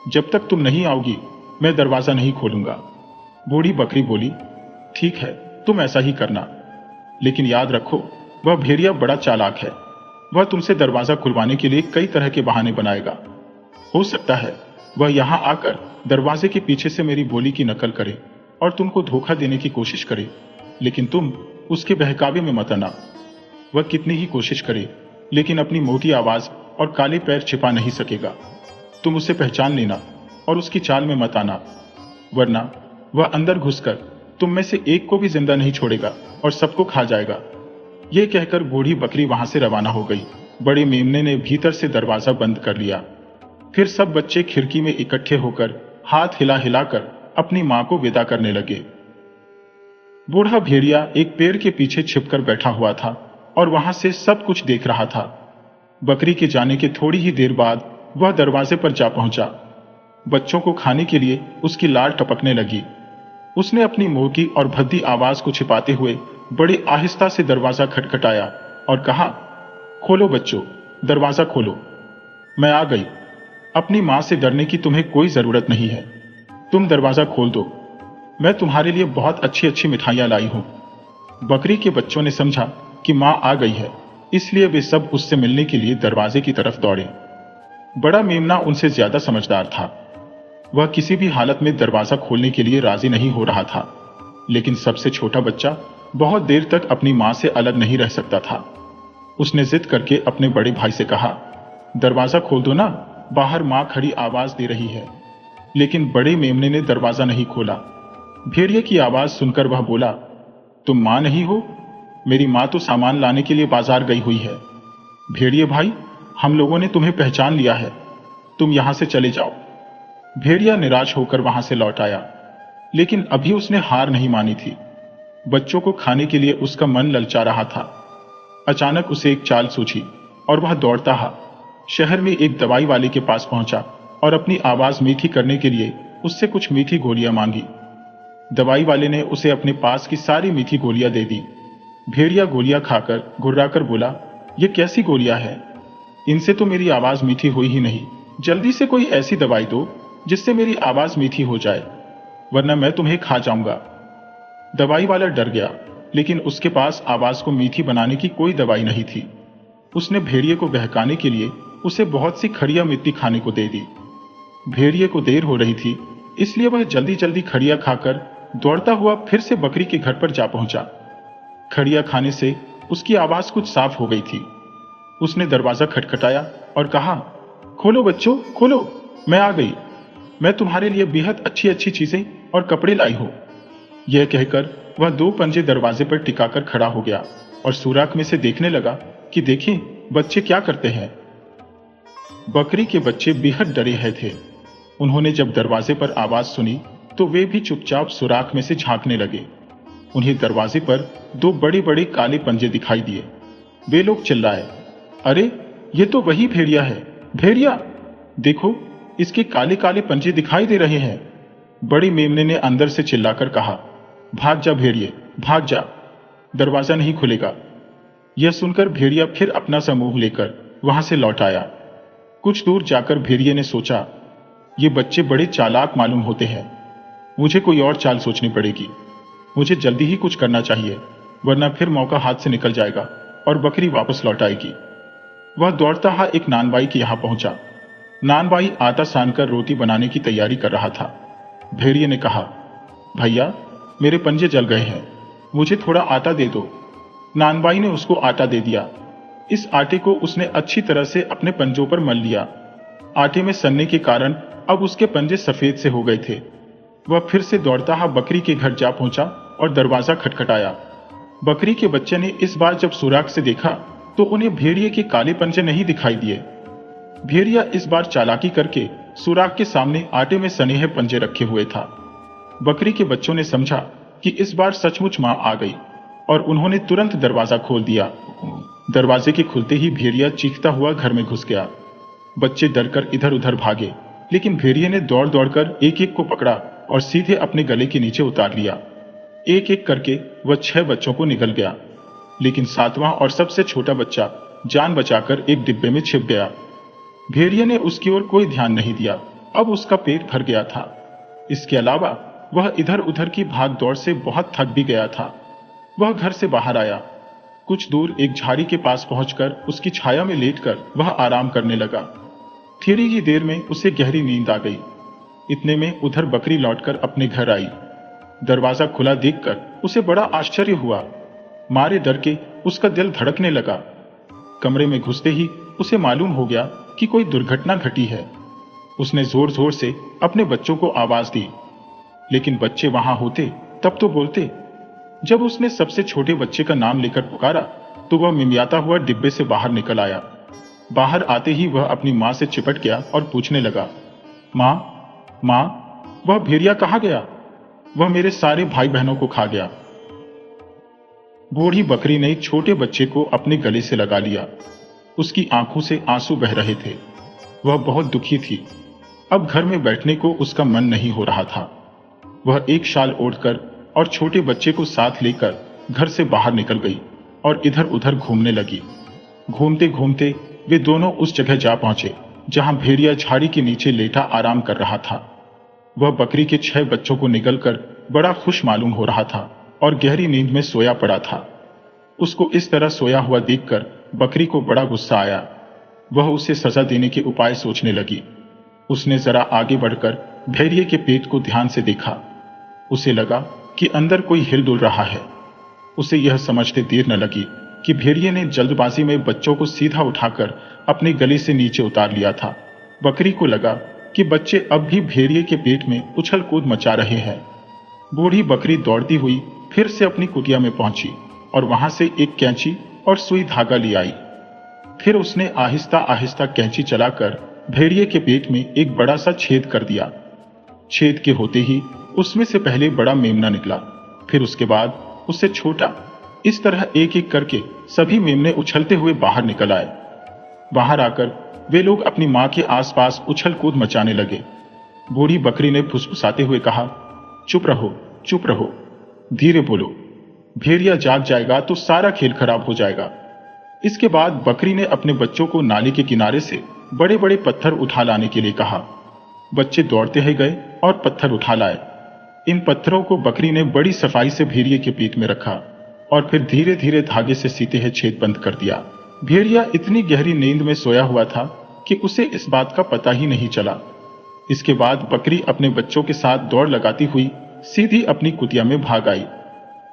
जब तक तुम नहीं आओगी मैं दरवाजा नहीं खोलूंगा। बूढ़ी बकरी बोली, ठीक है, तुम ऐसा ही करना, लेकिन याद रखो वह भेड़िया बड़ा चालाक है। वह तुमसे दरवाजा खुलवाने के लिए कई तरह के बहाने बनाएगा। हो सकता है वह यहाँ आकर दरवाजे के पीछे से मेरी बोली की नकल करे और तुमको धोखा देने की कोशिश करे, लेकिन तुम उसके बहकावे में मत आना। वह कितनी ही कोशिश करे, लेकिन अपनी मोटी आवाज और काले पैर छिपा नहीं सकेगा। तुम उसे पहचान लेना और उसकी चाल में मत आना, वरना वह अंदर घुसकर तुम में से एक को भी जिंदा नहीं छोड़ेगा और सबको खा जाएगा। यह कहकर बूढ़ी बकरी वहां से रवाना हो गई। बड़े मेमने ने भीतर से दरवाजा बंद कर लिया। फिर सब बच्चे खिड़की में इकट्ठे होकर हाथ हिला हिलाकर अपनी मां को विदा करने लगे। बूढ़ा भेड़िया एक पेड़ के पीछे छिपकर बैठा हुआ था और वहां से सब कुछ देख रहा था। बकरी के जाने के थोड़ी ही देर बाद वह दरवाजे पर जा पहुंचा। बच्चों को खाने के लिए उसकी लार टपकने लगी। उसने अपनी मोटी और भद्दी आवाज को छिपाते हुए बड़े आहिस्ता से दरवाजा खटखटाया और कहा, खोलो बच्चों, दरवाजा खोलो। मैं आ गई। अपनी मां से डरने की तुम्हें कोई जरूरत नहीं है। तुम दरवाजा खोल दो। मैं तुम्हारे लिए बहुत अच्छी अच्छी मिठाइयां लाई हूं। बकरी के बच्चों ने समझा कि मां आ गई है, इसलिए वे सब उससे मिलने के लिए दरवाजे की तरफ दौड़े। बड़ा मेमना उनसे ज्यादा समझदार था। वह किसी भी हालत में दरवाजा खोलने के लिए राजी नहीं हो रहा था, लेकिन सबसे छोटा बच्चा बहुत देर तक अपनी मां से अलग नहीं रह सकता था। उसने जिद करके अपने बड़े भाई से कहा, दरवाजा खोल दो ना, बाहर मां खड़ी आवाज दे रही है। लेकिन बड़े मेमने ने दरवाजा नहीं खोला। भेड़िए की आवाज सुनकर वह बोला, तुम मां नहीं हो? मेरी मां तो सामान लाने के लिए बाजार गई हुई है। भेड़िए भाई, हम लोगों ने तुम्हें पहचान लिया है, तुम यहां से चले जाओ। भेड़िया निराश होकर वहां से लौट आया, लेकिन अभी उसने हार नहीं मानी थी। बच्चों को खाने के लिए उसका मन ललचा रहा था। अचानक उसे एक चाल सूझी और वह दौड़ता हा शहर में एक दवाई वाले के पास पहुंचा और अपनी आवाज मीठी करने के लिए उससे कुछ मीठी गोलियां मांगी। दवाई वाले ने उसे अपने पास की सारी मीठी गोलियां दे दी। भेड़िया गोलियां खाकर घुर्राकर बोला, ये कैसी गोलियां हैं? इनसे तो मेरी आवाज मीठी हुई ही नहीं। जल्दी से कोई ऐसी दवाई दो जिससे मेरी आवाज मीठी हो जाए, वरना मैं तुम्हें खा जाऊंगा। दवाई वाला डर गया, लेकिन उसके पास आवाज को मीठी बनाने की कोई दवाई नहीं थी। उसने भेड़िए को बहकाने के लिए उसे बहुत सी खड़िया मिट्टी खाने को दे दी। भेड़िए को देर हो रही थी, इसलिए वह जल्दी जल्दी खड़िया खाकर दौड़ता हुआ फिर से बकरी के घर पर जा पहुंचा। खड़िया खाने से उसकी आवाज कुछ साफ हो गई थी। उसने दरवाजा खटखटाया और कहा, खोलो बच्चों, खोलो, मैं आ गई। मैं तुम्हारे लिए बेहद अच्छी अच्छी चीजें और कपड़े लाई हूं। यह कहकर वह दो पंजे दरवाजे पर टिकाकर खड़ा हो गया और सुराख में से देखने लगा कि देखें बच्चे क्या करते हैं। बकरी के बच्चे बेहद डरे हैं थे। उन्होंने जब दरवाजे पर आवाज सुनी तो वे भी चुपचाप सुराख में से झांकने लगे। उन्हें दरवाजे पर दो बड़े बड़े काले पंजे दिखाई दिए। वे लोग चिल्लाए, अरे ये तो वही भेड़िया है। भेड़िया, देखो इसके काले काले पंजे दिखाई दे रहे हैं। बड़ी मेमने ने अंदर से चिल्लाकर कहा, भाग जा भेड़िए, भाग जा, दरवाजा नहीं खुलेगा। यह सुनकर भेड़िया फिर अपना समूह लेकर वहां से लौट आया। कुछ दूर जाकर भेड़िए ने सोचा, ये बच्चे बड़े चालाक मालूम होते हैं। मुझे कोई और चाल सोचनी पड़ेगी। मुझे जल्दी ही कुछ करना चाहिए, वरना फिर मौका हाथ से निकल जाएगा और बकरी वापस लौट आएगी। वह दौड़ता हुआ एक नानबाई के यहां पहुंचा। नानबाई आटा सानकर रोटी बनाने की तैयारी कर रहा था। भेड़िए ने कहा, भैया मेरे पंजे जल गए हैं, मुझे थोड़ा आटा दे दो। नानबाई ने उसको आटा दे दिया। इस आटे को उसने अच्छी तरह से अपने पंजों पर मल लिया। आटे में सनने के कारण अब उसके पंजे सफेद से हो गए थे। वह फिर से दौड़ता हुआ बकरी के घर जा पहुंचा और दरवाजा खटखटाया। बकरी के बच्चे ने इस बार जब सुराख से देखा तो उन्हें भेड़िए के काले पंजे नहीं दिखाई दिए। भेड़िया इस बार चालाकी करके सुराख के सामने आटे में सने हुए पंजे रखे हुए था। बकरी के बच्चों ने समझा कि इस बार सचमुच मां आ गई और उन्होंने तुरंत दरवाजा खोल दिया। दरवाजे के खुलते ही भेड़िया चीखता हुआ घर में घुस गया। बच्चे डरकर इधर उधर भागे, लेकिन भेड़िए ने दौड़ दौड़कर एक एक को पकड़ा और सीधे अपने गले के नीचे उतार लिया। एक एक करके वह 6 बच्चों को निगल गया, लेकिन 7वां और सबसे छोटा बच्चा जान बचाकर एक डिब्बे में छिप गया। भेड़िए ने उसकी ओर कोई ध्यान नहीं दिया। अब उसका पेट भर गया था। इसके अलावा वह इधर उधर की भाग दौड़ से बहुत थक भी गया था। वह घर से बाहर आया। कुछ दूर एक झाड़ी के पास पहुंचकर उसकी छाया में लेटकर वह आराम करने लगा। थोड़ी ही देर में उसे गहरी नींद आ गई। इतने में उधर बकरी लौटकर अपने घर आई। दरवाजा खुला देखकर उसे बड़ा आश्चर्य हुआ। मारे डर के उसका दिल धड़कने लगा। कमरे में घुसते ही उसे मालूम हो गया कि कोई दुर्घटना घटी है। उसने जोर जोर से अपने बच्चों को आवाज दी, लेकिन बच्चे वहां होते तब तो बोलते। जब उसने सबसे छोटे बच्चे का नाम लेकर पुकारा तो वह मिमियाता हुआ डिब्बे से बाहर निकल आया। बाहर आते ही वह अपनी मां से चिपट गया और पूछने लगा, मां, मां, वह भेड़िया कहाँ गया? वह मेरे सारे भाई बहनों को खा गया। बूढ़ी बकरी ने छोटे बच्चे को अपने गले से लगा लिया। उसकी आंखों से आंसू बह रहे थे। वह बहुत दुखी थी। अब घर में बैठने को उसका मन नहीं हो रहा था। वह एक शाल ओढ़कर और छोटे बच्चे को साथ लेकर घर से बाहर निकल गई और इधर उधर घूमने लगी। घूमते घूमते वे दोनों उस जगह जा पहुंचे जहां भेड़िया झाड़ी के नीचे लेटा आराम कर रहा था। वह बकरी के 6 बच्चों को निगलकर बड़ा खुश मालूम हो रहा था और गहरी नींद में सोया पड़ा था। उसको इस तरह सोया हुआ देखकर बकरी को बड़ा गुस्सा आया। वह उसे सजा देने के उपाय सोचने लगी। उसने जरा आगे बढ़कर भेड़िए के पेट को ध्यान से देखा। उसे लगा कि अंदर कोई हिलडुल रहा है। उसे यह समझते देर न लगी कि भेड़िए ने जल्दबाजी में बच्चों को सीधा उठाकर अपने गले से नीचे उतार लिया था। बकरी को लगा कि बच्चे अब भी भेड़िए के पेट में उछल कूद मचा रहे हैं। बूढ़ी बकरी दौड़ती हुई फिर से अपनी कुटिया में पहुंची और वहां से एक कैंची और सुई धागा ले आई। फिर उसने आहिस्ता आहिस्ता कैंची चलाकर भेड़िए के पेट में एक बड़ा सा छेद कर दिया। छेद के होते ही उसमें से पहले बड़ा मेमना निकला, फिर उसके बाद उससे छोटा। इस तरह एक एक करके सभी मेमने उछलते हुए बाहर निकल आए। बाहर आकर वे लोग अपनी मां के आसपास उछल कूद मचाने लगे। बूढ़ी बकरी ने फुसफुसाते हुए कहा, चुप रहो, चुप रहो, धीरे बोलो, भेड़िया जाग जाएगा तो सारा खेल खराब हो जाएगा। इसके बाद बकरी ने अपने बच्चों को नाले के किनारे से बड़े बड़े पत्थर उठा लाने के लिए कहा। बच्चे दौड़ते ही गए और पत्थर उठा लाए। इन पत्थरों को बकरी ने बड़ी सफाई से भेड़िए के पेट में रखा और फिर धीरे धीरे धागे से सीते हुए छेद बंद कर दिया। भेड़िया इतनी गहरी नींद में सोया हुआ था कि उसे इस बात का पता ही नहीं चला। इसके बाद बकरी अपने बच्चों के साथ दौड़ लगाती हुई सीधी अपनी कुटिया में भाग आई।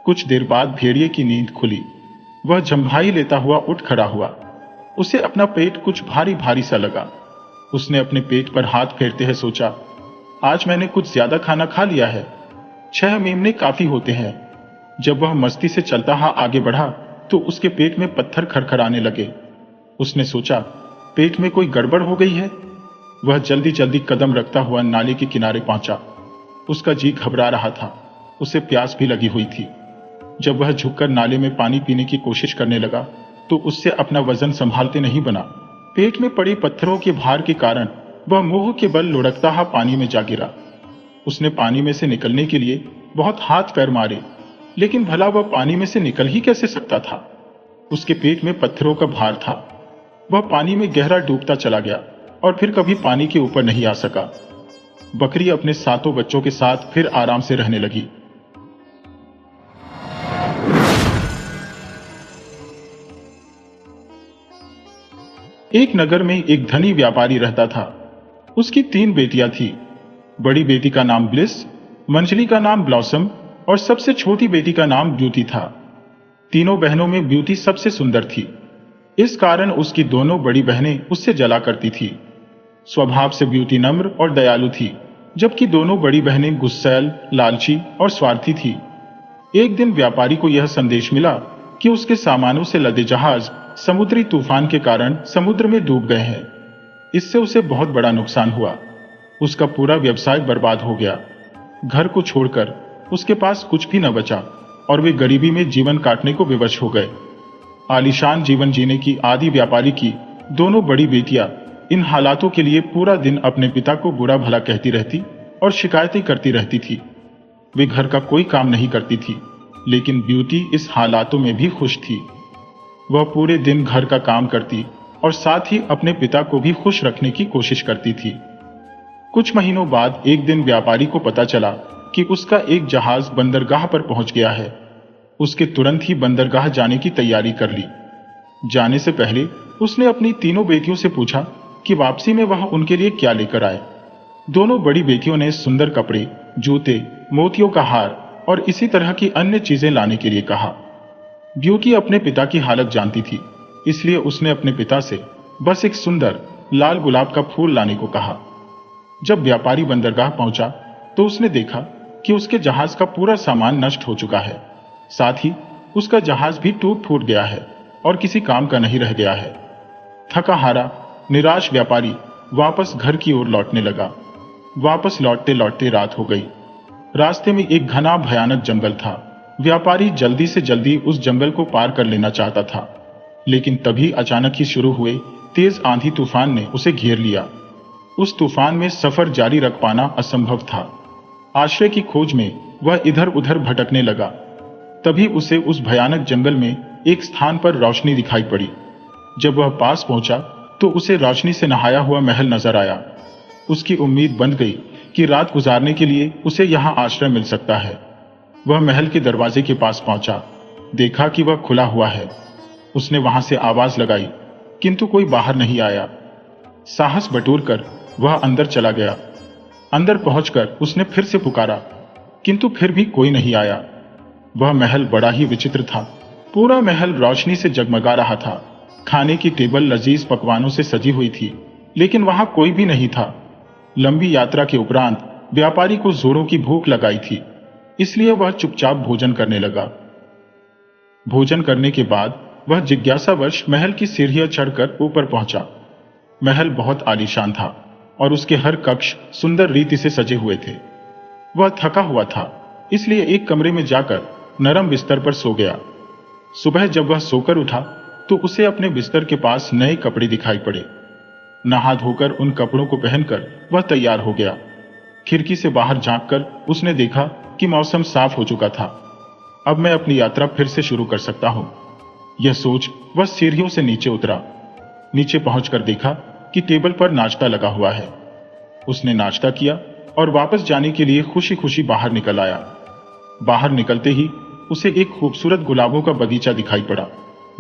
कुछ देर बाद भेड़िए की नींद खुली। वह झंभाई लेता हुआ उठ खड़ा हुआ। उसे अपना पेट कुछ भारी भारी सा लगा। उसने अपने पेट पर हाथ फेरते हुए सोचा, आज मैंने कुछ ज्यादा खाना खा लिया है। 6 मेमने काफी होते हैं। जब वह मस्ती से चलता हुआ आगे बढ़ा तो उसके पेट में पत्थर खड़खड़ाने लगे। उसने सोचा, पेट में कोई गड़बड़ हो गई है। वह जल्दी जल्दी कदम रखता हुआ नाले के किनारे पहुंचा। उसका जी घबरा रहा था। उसे प्यास भी लगी हुई थी। जब वह झुककर नाले में पानी पीने की कोशिश करने लगा तो उससे अपना वजन संभालते नहीं बना। पेट में पड़े पत्थरों के भार के कारण वह मुंह के बल लुढ़कता हुआ पानी में जा गिरा। उसने पानी में से निकलने के लिए बहुत हाथ पैर मारे, लेकिन भला वह पानी में से निकल ही कैसे सकता था। उसके पेट में पत्थरों का भार था। वह पानी में गहरा डूबता चला गया और फिर कभी पानी के ऊपर नहीं आ सका। बकरी अपने 7 बच्चों के साथ फिर आराम से रहने लगी। एक नगर में एक धनी व्यापारी रहता था। उसकी 3 बेटियां थी। बड़ी बेटी का नाम ब्लिस, मंझली का नाम ब्लॉसम और सबसे छोटी बेटी का नाम ब्यूटी था। तीनों बहनों में ब्यूटी सबसे सुंदर थी। इस कारण उसकी दोनों बड़ी बहनें उससे जला करती थी। स्वभाव से ब्यूटी नम्र और दयालु थी, जबकि दोनों बड़ी बहनें गुस्सैल, लालची और स्वार्थी थी। एक दिन व्यापारी को यह संदेश मिला कि उसके सामानों से लदे जहाज समुद्री तूफान के कारण समुद्र में डूब गए हैं। इससे उसे बहुत बड़ा नुकसान हुआ। उसका पूरा व्यवसाय बर्बाद हो गया। घर को छोड़कर उसके पास कुछ भी न बचा और वे गरीबी में जीवन काटने को विवश हो गए। आलीशान जीवन जीने की आदि व्यापारी की दोनों बड़ी बेटियां इन हालातों के लिए पूरा दिन अपने पिता को बुरा भला कहती रहती और शिकायतें करती रहती थी। वे घर का कोई काम नहीं करती थी, लेकिन ब्यूटी इस हालातों में भी खुश थी। वह पूरे दिन घर का काम करती और साथ ही अपने पिता को भी खुश रखने की कोशिश करती थी। कुछ महीनों बाद एक दिन व्यापारी को पता चला कि उसका एक जहाज बंदरगाह पर पहुंच गया है। उसके तुरंत ही बंदरगाह जाने की तैयारी कर ली। जाने से पहले उसने अपनी तीनों बेटियों से पूछा कि वापसी में वह उनके लिए क्या लेकर आए। दोनों बड़ी बेटियों ने सुंदर कपड़े, जूते, मोतियों का हार और इसी तरह की अन्य चीजें लाने के लिए कहा। ब्यूटी अपने पिता की हालत जानती थी, इसलिए उसने अपने पिता से बस एक सुंदर लाल गुलाब का फूल लाने को कहा। जब व्यापारी बंदरगाह पहुंचा तो उसने देखा कि उसके जहाज का पूरा सामान नष्ट हो चुका है। साथ ही उसका जहाज भी टूट फूट गया है और किसी काम का नहीं रह गया है। थका हारा निराश व्यापारी वापस घर की ओर लौटने लगा। वापस लौटते लौटते रात हो गई। रास्ते में एक घना भयानक जंगल था। व्यापारी जल्दी से जल्दी उस जंगल को पार कर लेना चाहता था, लेकिन तभी अचानक ही शुरू हुए तेज आंधी तूफान ने उसे घेर लिया। उस तूफान में सफर जारी रख पाना असंभव था। आश्रय की खोज में वह इधर उधर भटकने लगा। तभी उसे उस भयानक जंगल में एक स्थान पर रोशनी दिखाई पड़ी। जब वह पास पहुंचा तो उसे रोशनी से नहाया हुआ महल नजर आया। उसकी उम्मीद बंध गई कि रात गुजारने के लिए उसे यहाँ आश्रय मिल सकता है। वह महल के दरवाजे के पास पहुंचा, देखा कि वह खुला हुआ है। उसने वहां से आवाज लगाई, किंतु कोई बाहर नहीं आया। साहस बटोरकर वह अंदर चला गया। अंदर पहुंचकर उसने फिर से पुकारा, किंतु फिर भी कोई नहीं आया। वह महल बड़ा ही विचित्र था। पूरा महल रोशनी से जगमगा रहा था। खाने की टेबल लजीज पकवानों से सजी हुई थी, लेकिन वहां कोई भी नहीं था। लंबी यात्रा के उपरांत व्यापारी को जोरों की भूख लगाई थी, इसलिए वह चुपचाप भोजन करने लगा। भोजन करने के बाद वह जिज्ञासावश महल की सीढ़ियां चढ़कर ऊपर पहुंचा। महल बहुत आलीशान था और उसके हर कक्ष सुंदर रीति से सजे हुए थे। वह थका हुआ था, इसलिए एक कमरे में जाकर नरम बिस्तर पर सो गया। सुबह जब वह सोकर उठा तो उसे अपने बिस्तर के पास नए कपड़े दिखाई पड़े। नहा धोकर उन कपड़ों को पहनकर वह तैयार हो गया। खिड़की से बाहर झांककर उसने देखा कि मौसम साफ हो चुका था। अब मैं अपनी यात्रा फिर से शुरू कर सकता हूं। यह सोच वह सीढ़ियों से नीचे उतरा। नीचे पहुंचकर देखा कि टेबल पर नाश्ता लगा हुआ है। उसने नाश्ता किया और वापस जाने के लिए खुशी खुशी बाहर निकल आया। बाहर निकलते ही उसे एक खूबसूरत गुलाबों का बगीचा दिखाई पड़ा,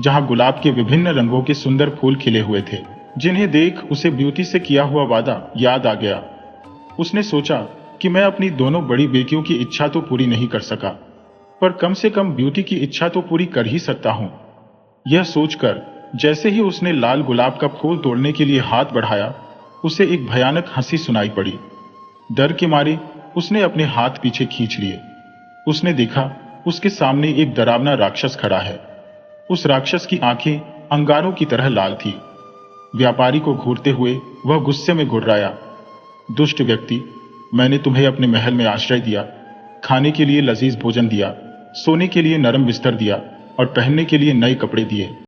जहां गुलाब के विभिन्न रंगों के सुंदर फूल खिले हुए थे, जिन्हें देख उसे ब्यूटी से किया हुआ वादा याद आ गया। उसने सोचा कि मैं अपनी दोनों बड़ी बेटियों की इच्छा तो पूरी नहीं कर सका, पर कम से कम ब्यूटी की इच्छा तो पूरी कर ही सकता हूं। यह सोचकर जैसे ही उसने लाल गुलाब का फूल तोड़ने के लिए हाथ बढ़ाया, उसे एक भयानक हंसी सुनाई पड़ी। डर के मारे उसने अपने हाथ पीछे खींच लिए। उसने देखा उसके सामने एक डरावना राक्षस खड़ा है। उस राक्षस की आंखें अंगारों की तरह लाल थी। व्यापारी को घूरते हुए वह गुस्से में गुर्राया, दुष्ट व्यक्ति, मैंने तुम्हें अपने महल में आश्रय दिया, खाने के लिए लजीज भोजन दिया, सोने के लिए नरम बिस्तर दिया और पहनने के लिए नए कपड़े दिए,